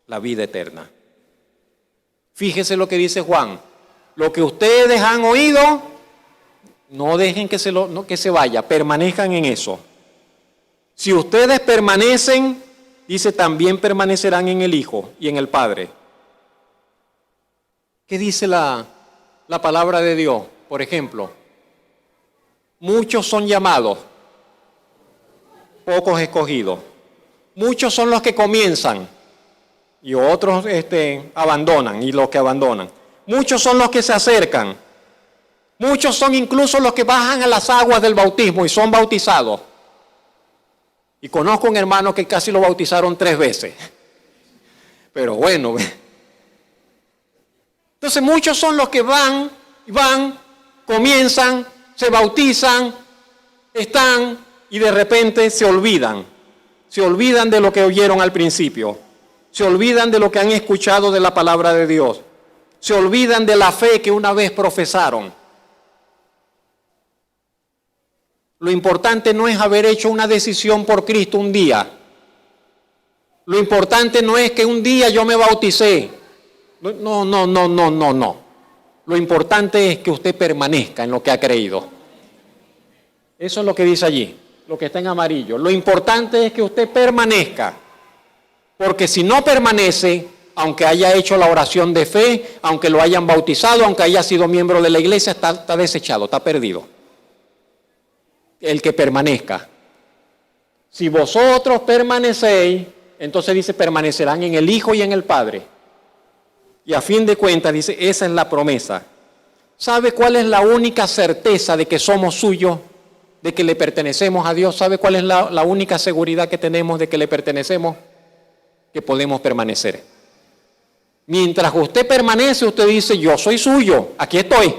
la vida eterna. Fíjese lo que dice Juan, lo que ustedes han oído, no dejen que se vaya, permanezcan en eso. Si ustedes permanecen, dice, también permanecerán en el Hijo y en el Padre. ¿Qué dice la palabra de Dios? Por ejemplo, muchos son llamados, pocos escogidos. Muchos son los que comienzan y otros abandonan, y los que abandonan. Muchos son los que se acercan. Muchos son incluso los que bajan a las aguas del bautismo y son bautizados. Y conozco un hermano que casi lo bautizaron 3 veces. Pero bueno. Entonces muchos son los que van, comienzan, se bautizan, están y de repente se olvidan. Se olvidan de lo que oyeron al principio. Se olvidan de lo que han escuchado de la palabra de Dios. Se olvidan de la fe que una vez profesaron. Lo importante no es haber hecho una decisión por Cristo un día. Lo importante no es que un día yo me bauticé. No. Lo importante es que usted permanezca en lo que ha creído. Eso es lo que dice allí, lo que está en amarillo. Lo importante es que usted permanezca. Porque si no permanece, aunque haya hecho la oración de fe, aunque lo hayan bautizado, aunque haya sido miembro de la iglesia, está desechado, está perdido. El que permanezca. Si vosotros permanecéis, entonces dice, permanecerán en el Hijo y en el Padre. Y a fin de cuentas, dice, esa es la promesa. ¿Sabe cuál es la única certeza de que somos suyos, de que le pertenecemos a Dios? ¿Sabe cuál es la única seguridad que tenemos de que le pertenecemos? Que podemos permanecer. Mientras usted permanece, usted dice, yo soy suyo, aquí estoy.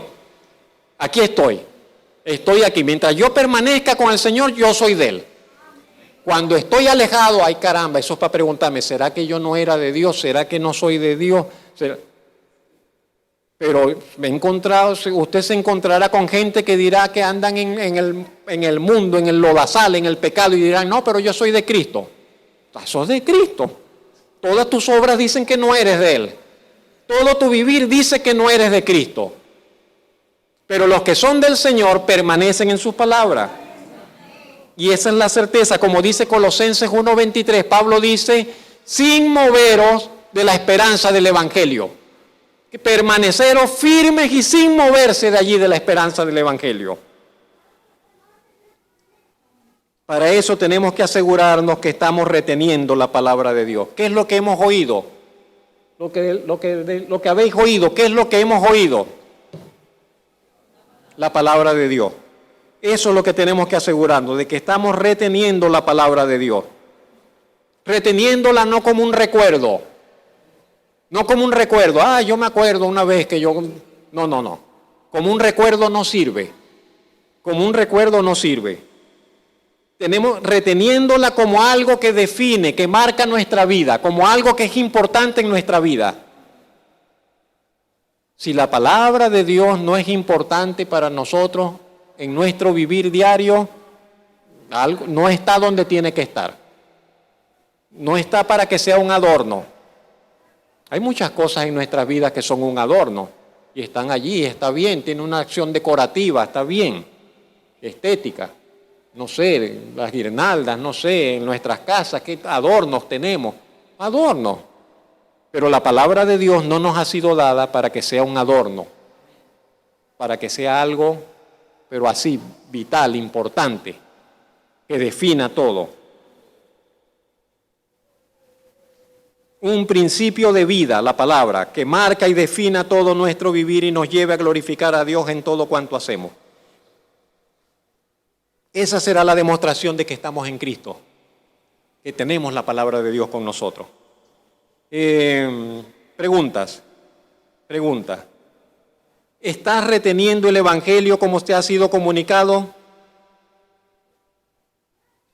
Estoy aquí. Mientras yo permanezca con el Señor, yo soy de Él. Cuando estoy alejado, ay caramba, eso es para preguntarme, ¿será que yo no era de Dios? ¿Será que no soy de Dios? Pero me he encontrado, usted se encontrará con gente que dirá que andan en el mundo, en el lodazal, en el pecado, y dirán, no, pero yo soy de Cristo. Sos de Cristo. Todas tus obras dicen que no eres de Él. Todo tu vivir dice que no eres de Cristo. Pero los que son del Señor permanecen en sus palabras. Y esa es la certeza, como dice Colosenses 1:23, Pablo dice, sin moveros de la esperanza del Evangelio. Que permaneceros firmes y sin moverse de allí de la esperanza del Evangelio. Para eso tenemos que asegurarnos que estamos reteniendo la palabra de Dios. ¿Qué es lo que hemos oído? Lo que habéis oído, ¿qué es lo que hemos oído? La palabra de Dios. Eso es lo que tenemos que asegurarnos, de que estamos reteniendo la palabra de Dios. Reteniéndola no como un recuerdo. No como un recuerdo. Yo me acuerdo una vez que yo... No. Como un recuerdo no sirve. Como un recuerdo no sirve. Tenemos reteniéndola como algo que define, que marca nuestra vida, como algo que es importante en nuestra vida. Si la palabra de Dios no es importante para nosotros en nuestro vivir diario, algo no está donde tiene que estar. No está para que sea un adorno. Hay muchas cosas en nuestras vidas que son un adorno y están allí, está bien, tiene una acción decorativa, está bien, estética. No sé, las guirnaldas, no sé, en nuestras casas, ¿qué adornos tenemos? Adornos. Pero la palabra de Dios no nos ha sido dada para que sea un adorno, para que sea algo, pero así, vital, importante, que defina todo. Un principio de vida, la palabra, que marca y defina todo nuestro vivir y nos lleve a glorificar a Dios en todo cuanto hacemos. Esa será la demostración de que estamos en Cristo, que tenemos la palabra de Dios con nosotros. Preguntas. ¿Estás reteniendo el Evangelio como te ha sido comunicado?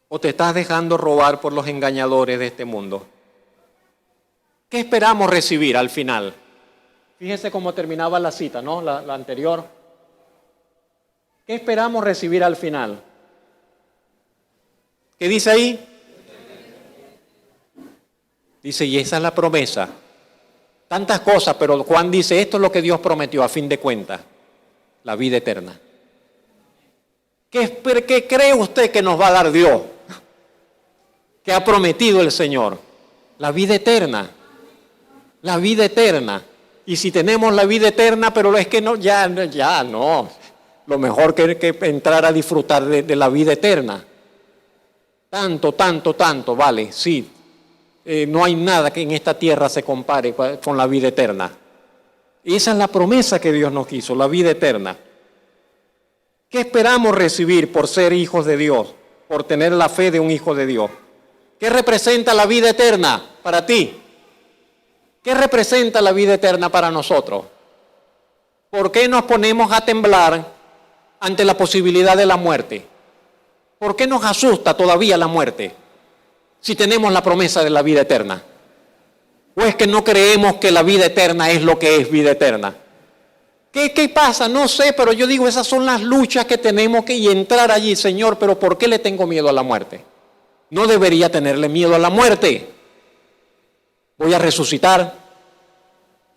¿O te estás dejando robar por los engañadores de este mundo? ¿Qué esperamos recibir al final? Fíjese cómo terminaba la cita, ¿no? La anterior. ¿Qué esperamos recibir al final? ¿Qué dice ahí? Dice, y esa es la promesa. Tantas cosas, pero Juan dice, esto es lo que Dios prometió a fin de cuentas, la vida eterna. ¿Qué cree usted que nos va a dar Dios? ¿Qué ha prometido el Señor? La vida eterna. La vida eterna. Y si tenemos la vida eterna, pero es que no, ya no. Lo mejor que entrar a disfrutar de la vida eterna. Tanto, vale, sí. No hay nada que en esta tierra se compare con la vida eterna. Y esa es la promesa que Dios nos hizo, la vida eterna. ¿Qué esperamos recibir por ser hijos de Dios, por tener la fe de un hijo de Dios? ¿Qué representa la vida eterna para ti? ¿Qué representa la vida eterna para nosotros? ¿Por qué nos ponemos a temblar ante la posibilidad de la muerte? ¿Por qué nos asusta todavía la muerte si tenemos la promesa de la vida eterna? ¿O es que no creemos que la vida eterna es lo que es vida eterna? ¿Qué pasa? No sé, pero yo digo, esas son las luchas que tenemos que entrar allí, Señor, pero ¿por qué le tengo miedo a la muerte? No debería tenerle miedo a la muerte. Voy a resucitar,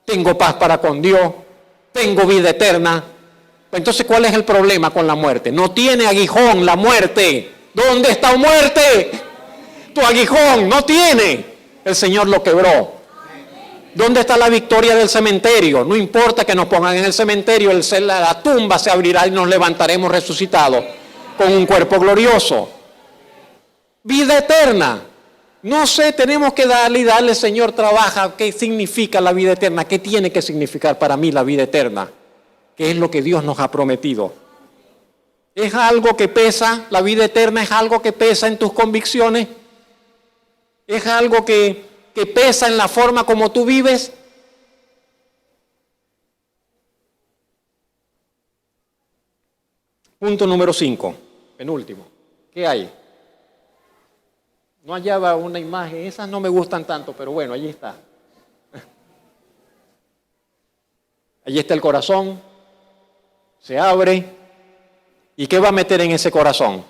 tengo paz para con Dios, tengo vida eterna. Entonces, ¿cuál es el problema con la muerte? No tiene aguijón la muerte. ¿Dónde está muerte? Tu aguijón no tiene. El Señor lo quebró. ¿Dónde está la victoria del cementerio? No importa que nos pongan en el cementerio, la tumba se abrirá y nos levantaremos resucitados con un cuerpo glorioso. Vida eterna. No sé, tenemos que darle, Señor, trabaja. ¿Qué significa la vida eterna? ¿Qué tiene que significar para mí la vida eterna? ¿Qué es lo que Dios nos ha prometido? ¿Es algo que pesa? ¿La vida eterna es algo que pesa en tus convicciones? ¿Es algo que pesa en la forma como tú vives? Punto número 5, penúltimo. ¿Qué hay? No hallaba una imagen, esas no me gustan tanto, pero bueno, allí está. Allí está el corazón, se abre, ¿y qué va a meter en ese corazón?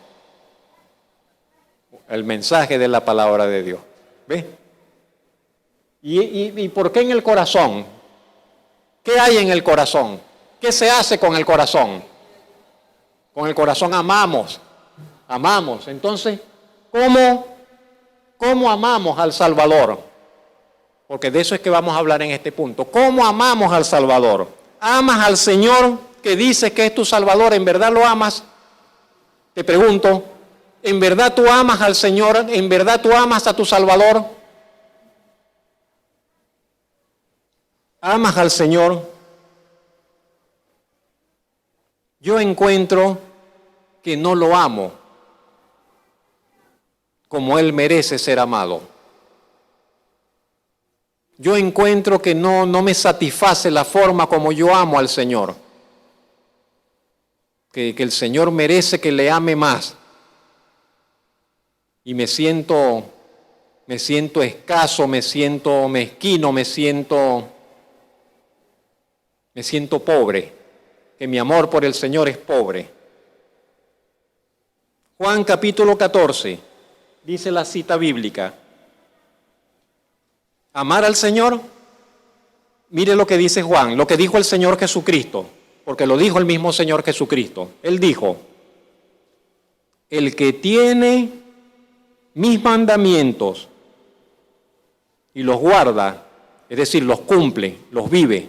El mensaje de la palabra de Dios. ¿Ves? ¿Y por qué en el corazón? ¿Qué hay en el corazón? ¿Qué se hace con el corazón? Con el corazón amamos. Entonces, ¿cómo amamos al Salvador? Porque de eso es que vamos a hablar en este punto. ¿Cómo amamos al Salvador? ¿Amas al Señor que dice que es tu Salvador? ¿En verdad lo amas? Te pregunto, ¿En verdad tú amas al Señor? ¿En verdad tú amas a tu Salvador? ¿Amas al Señor? Yo encuentro que no lo amo como Él merece ser amado. Yo encuentro que no me satisface la forma como yo amo al Señor. Que el Señor merece que le ame más. Y me siento escaso, me siento mezquino, me siento pobre, que mi amor por el Señor es pobre. Juan capítulo 14, dice la cita bíblica. Amar al Señor, mire lo que dice Juan, lo que dijo el Señor Jesucristo, porque lo dijo el mismo Señor Jesucristo. Él dijo, el que tiene mis mandamientos y los guarda, es decir, los cumple, los vive.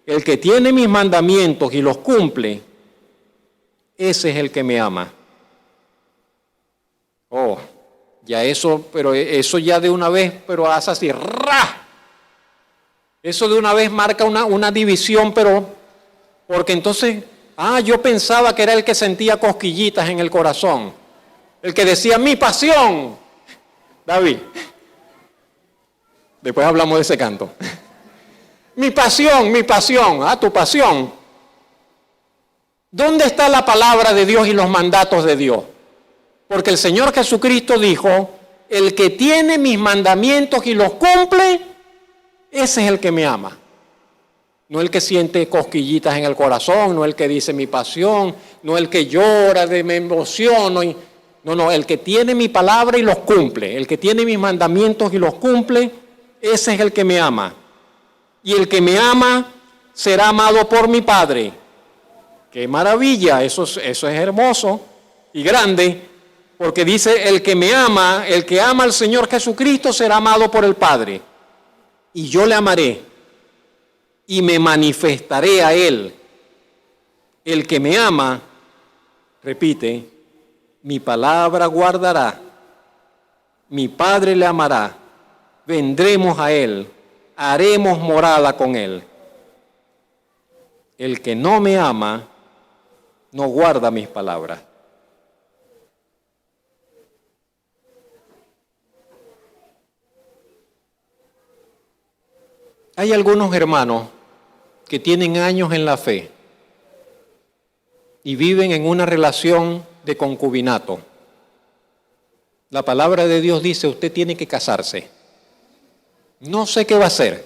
El que tiene mis mandamientos y los cumple, ese es el que me ama. Oh, ya eso, pero eso ya de una vez, pero hace así, ¡ra! Eso de una vez marca una división, pero porque entonces, yo pensaba que era el que sentía cosquillitas en el corazón. El que decía, mi pasión. David. Después hablamos de ese canto. Mi pasión, tu pasión. ¿Dónde está la palabra de Dios y los mandatos de Dios? Porque el Señor Jesucristo dijo, el que tiene mis mandamientos y los cumple, ese es el que me ama. No el que siente cosquillitas en el corazón, no el que dice mi pasión, no el que llora, me emociono. No, el que tiene mi palabra y los cumple, el que tiene mis mandamientos y los cumple, ese es el que me ama. Y el que me ama será amado por mi Padre. ¡Qué maravilla! Eso es hermoso y grande, porque dice, el que me ama, el que ama al Señor Jesucristo será amado por el Padre. Y yo le amaré y me manifestaré a Él. El que me ama, repite, mi palabra guardará, mi Padre le amará, vendremos a Él, haremos morada con Él. El que no me ama, no guarda mis palabras. Hay algunos hermanos que tienen años en la fe y viven en una relación de concubinato. La palabra de Dios dice, usted tiene que casarse. No sé qué va a hacer,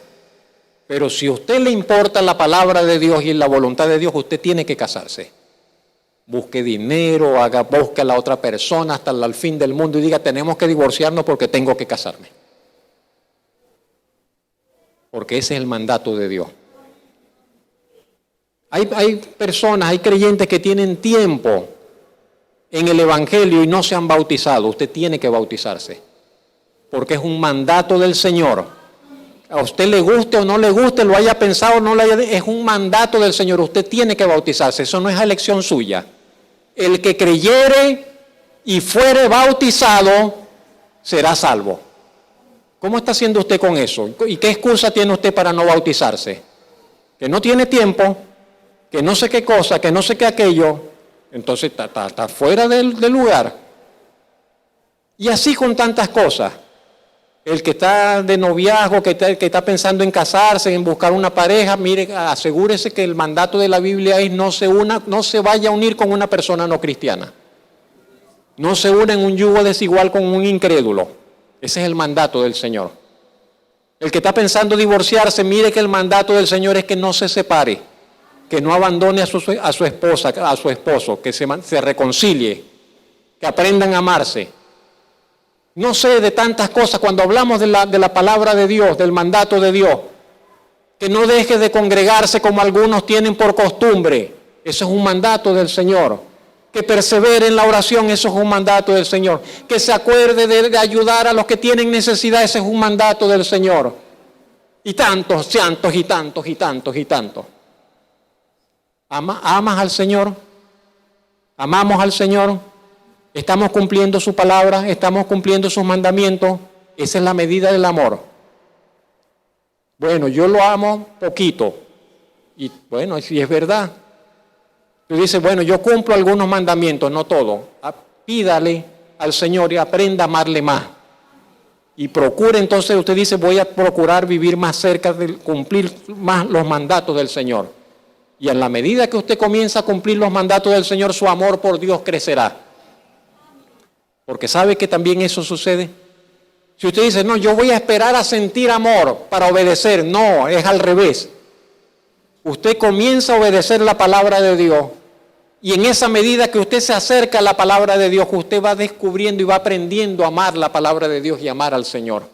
pero si a usted le importa la palabra de Dios y la voluntad de Dios, usted tiene que casarse. Busque dinero, busque a la otra persona hasta el fin del mundo y diga, tenemos que divorciarnos porque tengo que casarme. Porque ese es el mandato de Dios. Hay personas, hay creyentes que tienen tiempo en el Evangelio y no se han bautizado. Usted tiene que bautizarse, porque es un mandato del Señor. A usted le guste o no le guste, lo haya pensado o no lo haya, es un mandato del Señor. Usted tiene que bautizarse, eso no es elección suya. El que creyere y fuere bautizado será salvo. ¿Cómo está haciendo usted con eso? ¿Y qué excusa tiene usted para no bautizarse? Que no tiene tiempo, que no sé qué cosa, que no sé qué aquello. Entonces está fuera del lugar. Y así con tantas cosas. El que está de noviazgo, que está pensando en casarse, en buscar una pareja, mire, asegúrese que el mandato de la Biblia es no se vaya a unir con una persona no cristiana. No se une en un yugo desigual con un incrédulo. Ese es el mandato del Señor. El que está pensando divorciarse, mire que el mandato del Señor es que no se separe, que no abandone a su esposa, a su esposo, que se reconcilie, que aprendan a amarse. No sé de tantas cosas, cuando hablamos de la palabra de Dios, del mandato de Dios, que no deje de congregarse como algunos tienen por costumbre. Eso es un mandato del Señor. Que persevere en la oración, eso es un mandato del Señor. Que se acuerde de ayudar a los que tienen necesidad, ese es un mandato del Señor. Y tantos, tantos y tantos y tantos y tantos. ¿Amas al Señor? ¿Amamos al Señor? ¿Estamos cumpliendo su palabra? ¿Estamos cumpliendo sus mandamientos? Esa es la medida del amor. Bueno, yo lo amo poquito. Y bueno, si es verdad. Tú dices, bueno, yo cumplo algunos mandamientos, no todos. Pídale al Señor y aprenda a amarle más. Y procure, entonces usted dice, voy a procurar vivir más cerca, de cumplir más los mandatos del Señor. Y en la medida que usted comienza a cumplir los mandatos del Señor, su amor por Dios crecerá. Porque sabe que también eso sucede. Si usted dice, no, yo voy a esperar a sentir amor para obedecer, no, es al revés. Usted comienza a obedecer la palabra de Dios y en esa medida que usted se acerca a la palabra de Dios, usted va descubriendo y va aprendiendo a amar la palabra de Dios y amar al Señor.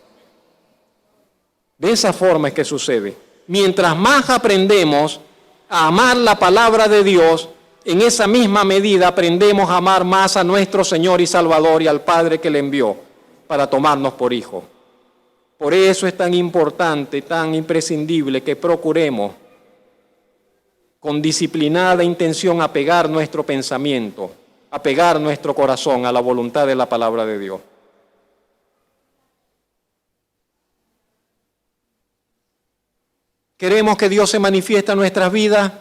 De esa forma es que sucede. Mientras más aprendemos a amar la palabra de Dios, en esa misma medida aprendemos a amar más a nuestro Señor y Salvador y al Padre que le envió para tomarnos por hijos. Por eso es tan importante, tan imprescindible que procuremos con disciplinada intención apegar nuestro pensamiento, apegar nuestro corazón a la voluntad de la palabra de Dios. Queremos que Dios se manifieste en nuestras vidas,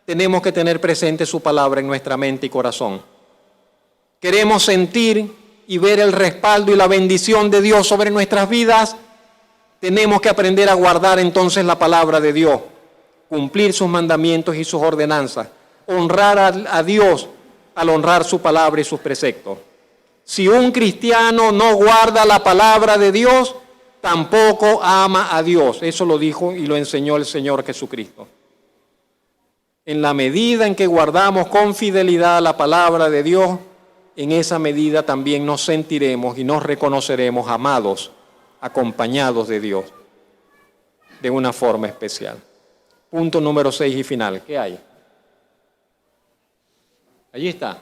tenemos que tener presente su palabra en nuestra mente y corazón. Queremos sentir y ver el respaldo y la bendición de Dios sobre nuestras vidas, tenemos que aprender a guardar entonces la palabra de Dios, cumplir sus mandamientos y sus ordenanzas, honrar a Dios al honrar su palabra y sus preceptos. Si un cristiano no guarda la palabra de Dios, tampoco ama a Dios. Eso lo dijo y lo enseñó el Señor Jesucristo. En la medida en que guardamos con fidelidad la palabra de Dios, en esa medida también nos sentiremos y nos reconoceremos amados, acompañados de Dios, de una forma especial. Punto número 6 y final. ¿Qué hay? Allí está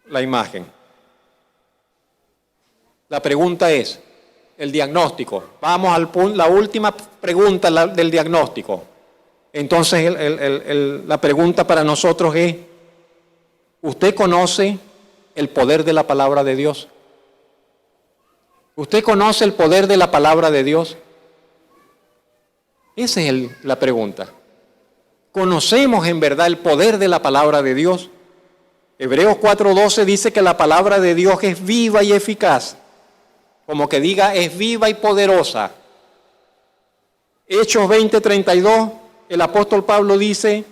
la imagen. La pregunta es, el diagnóstico. Vamos a la última pregunta del diagnóstico. Entonces, la pregunta para nosotros es, ¿usted conoce el poder de la palabra de Dios? ¿Usted conoce el poder de la palabra de Dios? Esa es la pregunta. ¿Conocemos en verdad el poder de la palabra de Dios? Hebreos 4:12 dice que la palabra de Dios es viva y eficaz. Como que diga, es viva y poderosa. Hechos 20:32, el apóstol Pablo dice,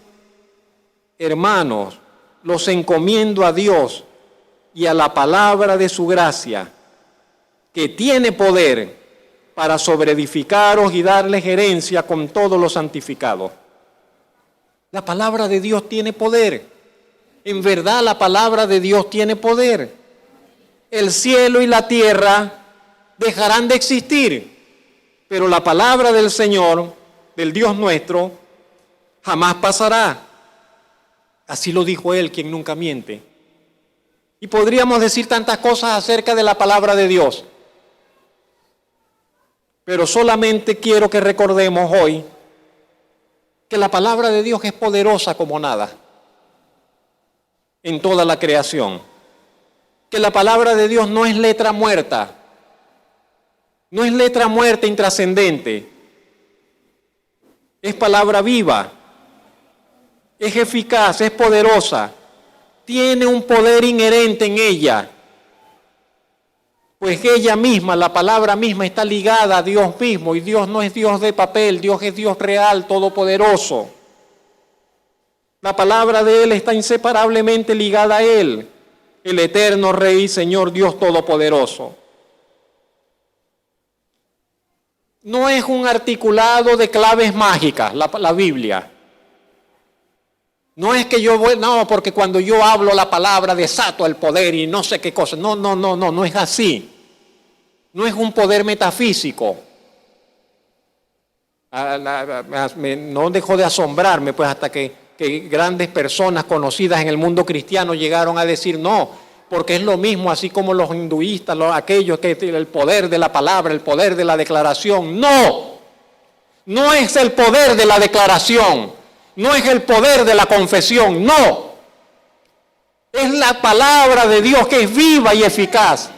hermanos, los encomiendo a Dios y a la palabra de su gracia, que tiene poder para sobreedificaros y darles herencia con todos los santificados. La palabra de Dios tiene poder. En verdad la palabra de Dios tiene poder. El cielo y la tierra dejarán de existir, pero la palabra del Señor, del Dios nuestro, jamás pasará. Así lo dijo Él, quien nunca miente. Y podríamos decir tantas cosas acerca de la palabra de Dios, pero solamente quiero que recordemos hoy que la palabra de Dios es poderosa como nada en toda la creación. Que la palabra de Dios no es letra muerta, no es letra muerta intrascendente, es palabra viva, es eficaz, es poderosa, tiene un poder inherente en ella. Pues ella misma, la palabra misma, está ligada a Dios mismo, y Dios no es Dios de papel, Dios es Dios real, todopoderoso. La palabra de Él está inseparablemente ligada a Él, el eterno Rey, Señor, Dios todopoderoso. No es un articulado de claves mágicas, la Biblia. No es que porque cuando yo hablo la palabra desato el poder y no sé qué cosa. No es así. No es un poder metafísico. No dejó de asombrarme, pues, hasta que grandes personas conocidas en el mundo cristiano llegaron a decir no, porque es lo mismo, así como los hinduistas, aquellos que el poder de la palabra, el poder de la declaración. No es el poder de la declaración. No es el poder de la confesión, no. Es la palabra de Dios que es viva y eficaz.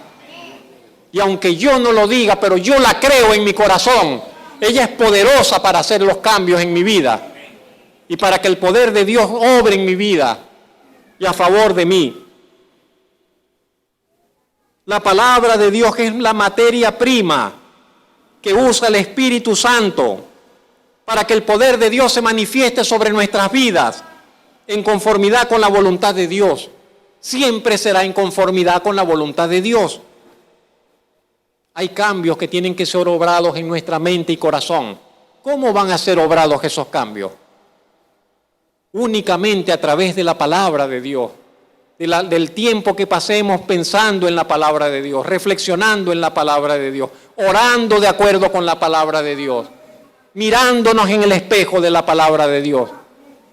Y aunque yo no lo diga, pero yo la creo en mi corazón. Ella es poderosa para hacer los cambios en mi vida. Y para que el poder de Dios obre en mi vida y a favor de mí. La palabra de Dios es la materia prima que usa el Espíritu Santo para que el poder de Dios se manifieste sobre nuestras vidas en conformidad con la voluntad de Dios. Siempre será en conformidad con la voluntad de Dios. Hay cambios que tienen que ser obrados en nuestra mente y corazón. ¿Cómo van a ser obrados esos cambios? Únicamente a través de la palabra de Dios, del tiempo que pasemos pensando en la palabra de Dios, reflexionando en la palabra de Dios, orando de acuerdo con la palabra de Dios, mirándonos en el espejo de la palabra de Dios.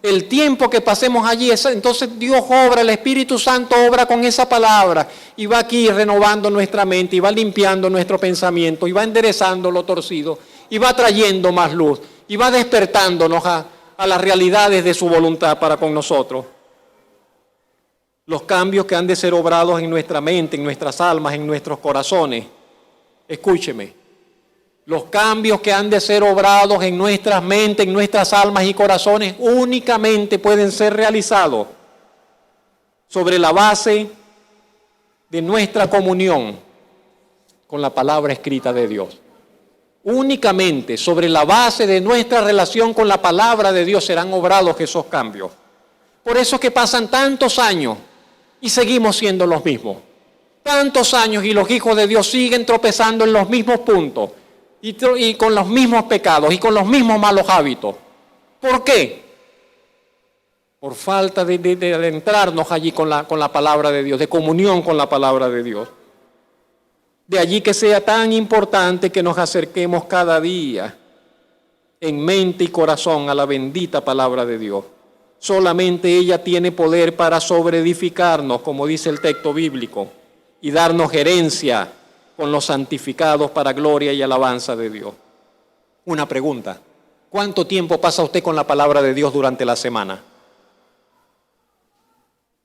El tiempo que pasemos allí, entonces Dios obra, el Espíritu Santo obra con esa palabra y va aquí renovando nuestra mente y va limpiando nuestro pensamiento y va enderezando lo torcido y va trayendo más luz y va despertándonos a las realidades de su voluntad para con nosotros. Los cambios que han de ser obrados en nuestra mente, en nuestras almas, en nuestros corazones. Escúcheme. Los cambios que han de ser obrados en nuestras mentes, en nuestras almas y corazones únicamente pueden ser realizados sobre la base de nuestra comunión con la palabra escrita de Dios. Únicamente sobre la base de nuestra relación con la palabra de Dios serán obrados esos cambios. Por eso es que pasan tantos años y seguimos siendo los mismos. Tantos años y los hijos de Dios siguen tropezando en los mismos puntos y con los mismos pecados y con los mismos malos hábitos. ¿Por qué? Por falta de adentrarnos allí con la palabra de Dios, de comunión con la palabra de Dios. De allí que sea tan importante que nos acerquemos cada día en mente y corazón a la bendita palabra de Dios. Solamente ella tiene poder para sobreedificarnos, como dice el texto bíblico, y darnos herencia con los santificados para gloria y alabanza de Dios. Una pregunta: ¿cuánto tiempo pasa usted con la palabra de Dios durante la semana?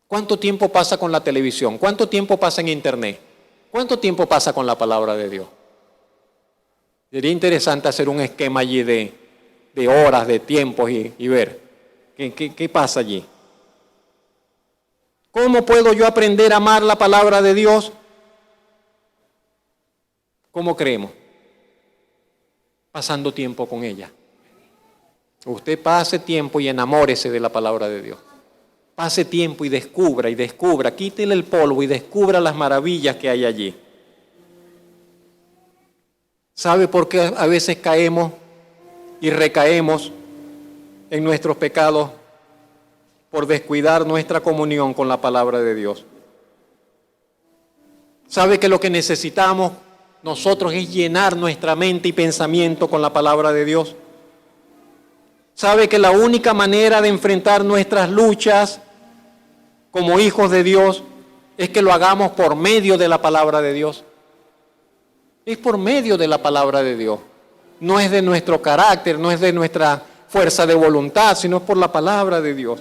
¿Cuánto tiempo pasa con la televisión? ¿Cuánto tiempo pasa en internet? ¿Cuánto tiempo pasa con la palabra de Dios? Sería interesante hacer un esquema allí de horas, de tiempos y ver qué pasa allí. ¿Cómo puedo yo aprender a amar la palabra de Dios? ¿Cómo creemos? Pasando tiempo con ella. Usted pase tiempo y enamórese de la palabra de Dios. Pase tiempo y descubra, quítele el polvo y descubra las maravillas que hay allí. ¿Sabe por qué a veces caemos y recaemos en nuestros pecados? Por descuidar nuestra comunión con la palabra de Dios. ¿Sabe que lo que necesitamos nosotros es llenar nuestra mente y pensamiento con la palabra de Dios? ¿Sabe que la única manera de enfrentar nuestras luchas como hijos de Dios es que lo hagamos por medio de la palabra de Dios? Es por medio de la palabra de Dios. No es de nuestro carácter, no es de nuestra fuerza de voluntad, sino es por la palabra de Dios.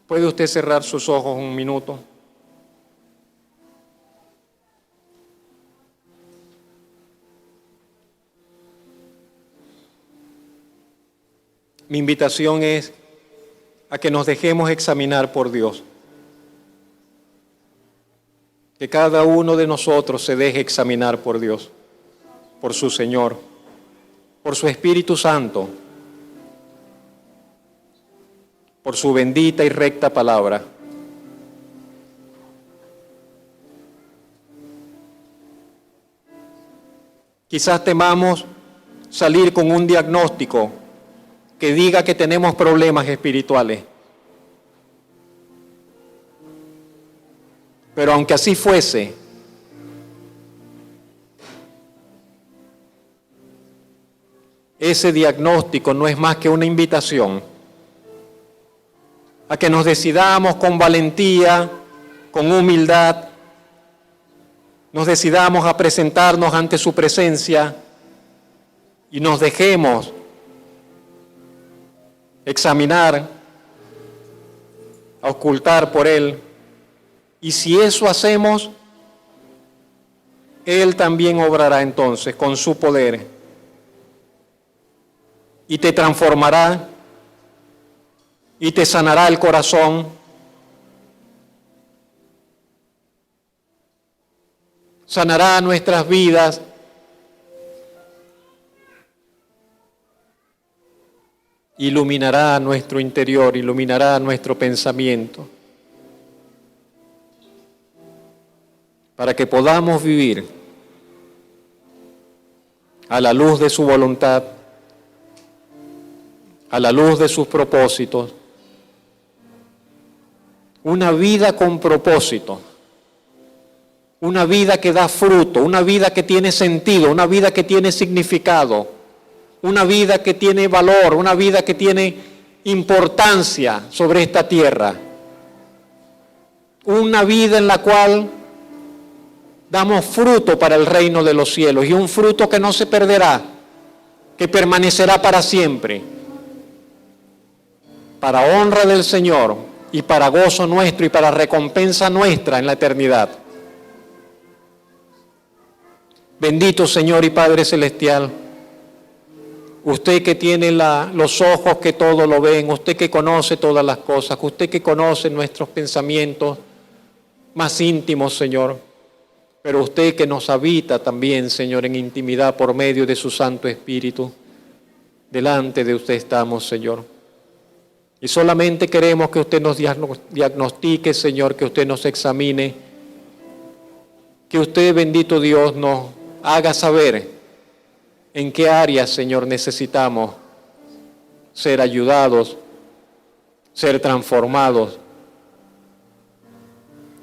¿Puede usted cerrar sus ojos un minuto? Mi invitación es a que nos dejemos examinar por Dios. Que cada uno de nosotros se deje examinar por Dios, por su Señor, por su Espíritu Santo, por su bendita y recta palabra. Quizás temamos salir con un diagnóstico que diga que tenemos problemas espirituales. Pero aunque así fuese, ese diagnóstico no es más que una invitación a que nos decidamos con valentía, con humildad, nos decidamos a presentarnos ante su presencia y nos dejemos examinar a ocultar por Él. Y si eso hacemos, Él también obrará entonces con su poder y te transformará y te sanará el corazón. Sanará nuestras vidas. Iluminará nuestro interior, iluminará nuestro pensamiento, para que podamos vivir a la luz de su voluntad, a la luz de sus propósitos, una vida con propósito, una vida que da fruto, una vida que tiene sentido, una vida que tiene significado, una vida que tiene valor, una vida que tiene importancia sobre esta tierra, una vida en la cual damos fruto para el reino de los cielos y un fruto que no se perderá, que permanecerá para siempre, para honra del Señor y para gozo nuestro y para recompensa nuestra en la eternidad. Bendito Señor y Padre Celestial, usted que tiene los ojos que todo lo ven, usted que conoce todas las cosas, usted que conoce nuestros pensamientos más íntimos, Señor, pero usted que nos habita también, Señor, en intimidad por medio de su Santo Espíritu, delante de usted estamos, Señor. Y solamente queremos que usted nos diagnostique, Señor, que usted nos examine, que usted, bendito Dios, nos haga saber en qué áreas, Señor, necesitamos ser ayudados, ser transformados.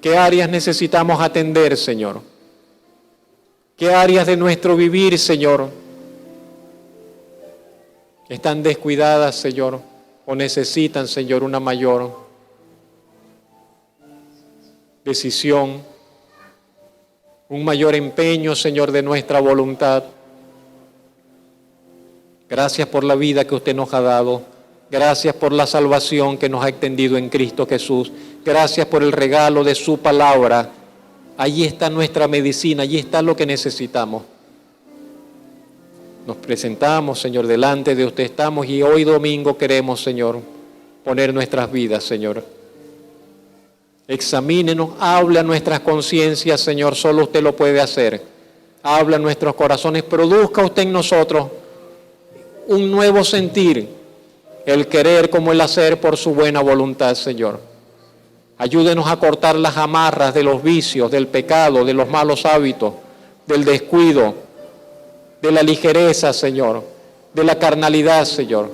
¿Qué áreas necesitamos atender, Señor? ¿Qué áreas de nuestro vivir, Señor, están descuidadas, Señor, o necesitan, Señor, una mayor decisión, un mayor empeño, Señor, de nuestra voluntad? Gracias por la vida que usted nos ha dado. Gracias por la salvación que nos ha extendido en Cristo Jesús. Gracias por el regalo de su palabra. Allí está nuestra medicina, allí está lo que necesitamos. Nos presentamos, Señor, delante de usted estamos y hoy domingo queremos, Señor, poner nuestras vidas, Señor. Examínenos, habla a nuestras conciencias, Señor, solo usted lo puede hacer. Habla a nuestros corazones, produzca usted en nosotros un nuevo sentir, el querer como el hacer por su buena voluntad, Señor. Ayúdenos a cortar las amarras de los vicios, del pecado, de los malos hábitos, del descuido, de la ligereza, Señor, de la carnalidad, Señor.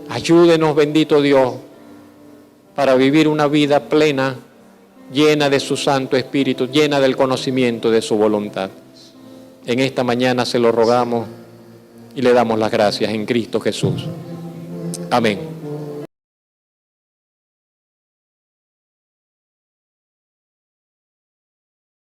Ayúdenos, bendito Dios, para vivir una vida plena, llena de su Santo Espíritu, llena del conocimiento de su voluntad. En esta mañana se lo rogamos y le damos las gracias en Cristo Jesús. Amén.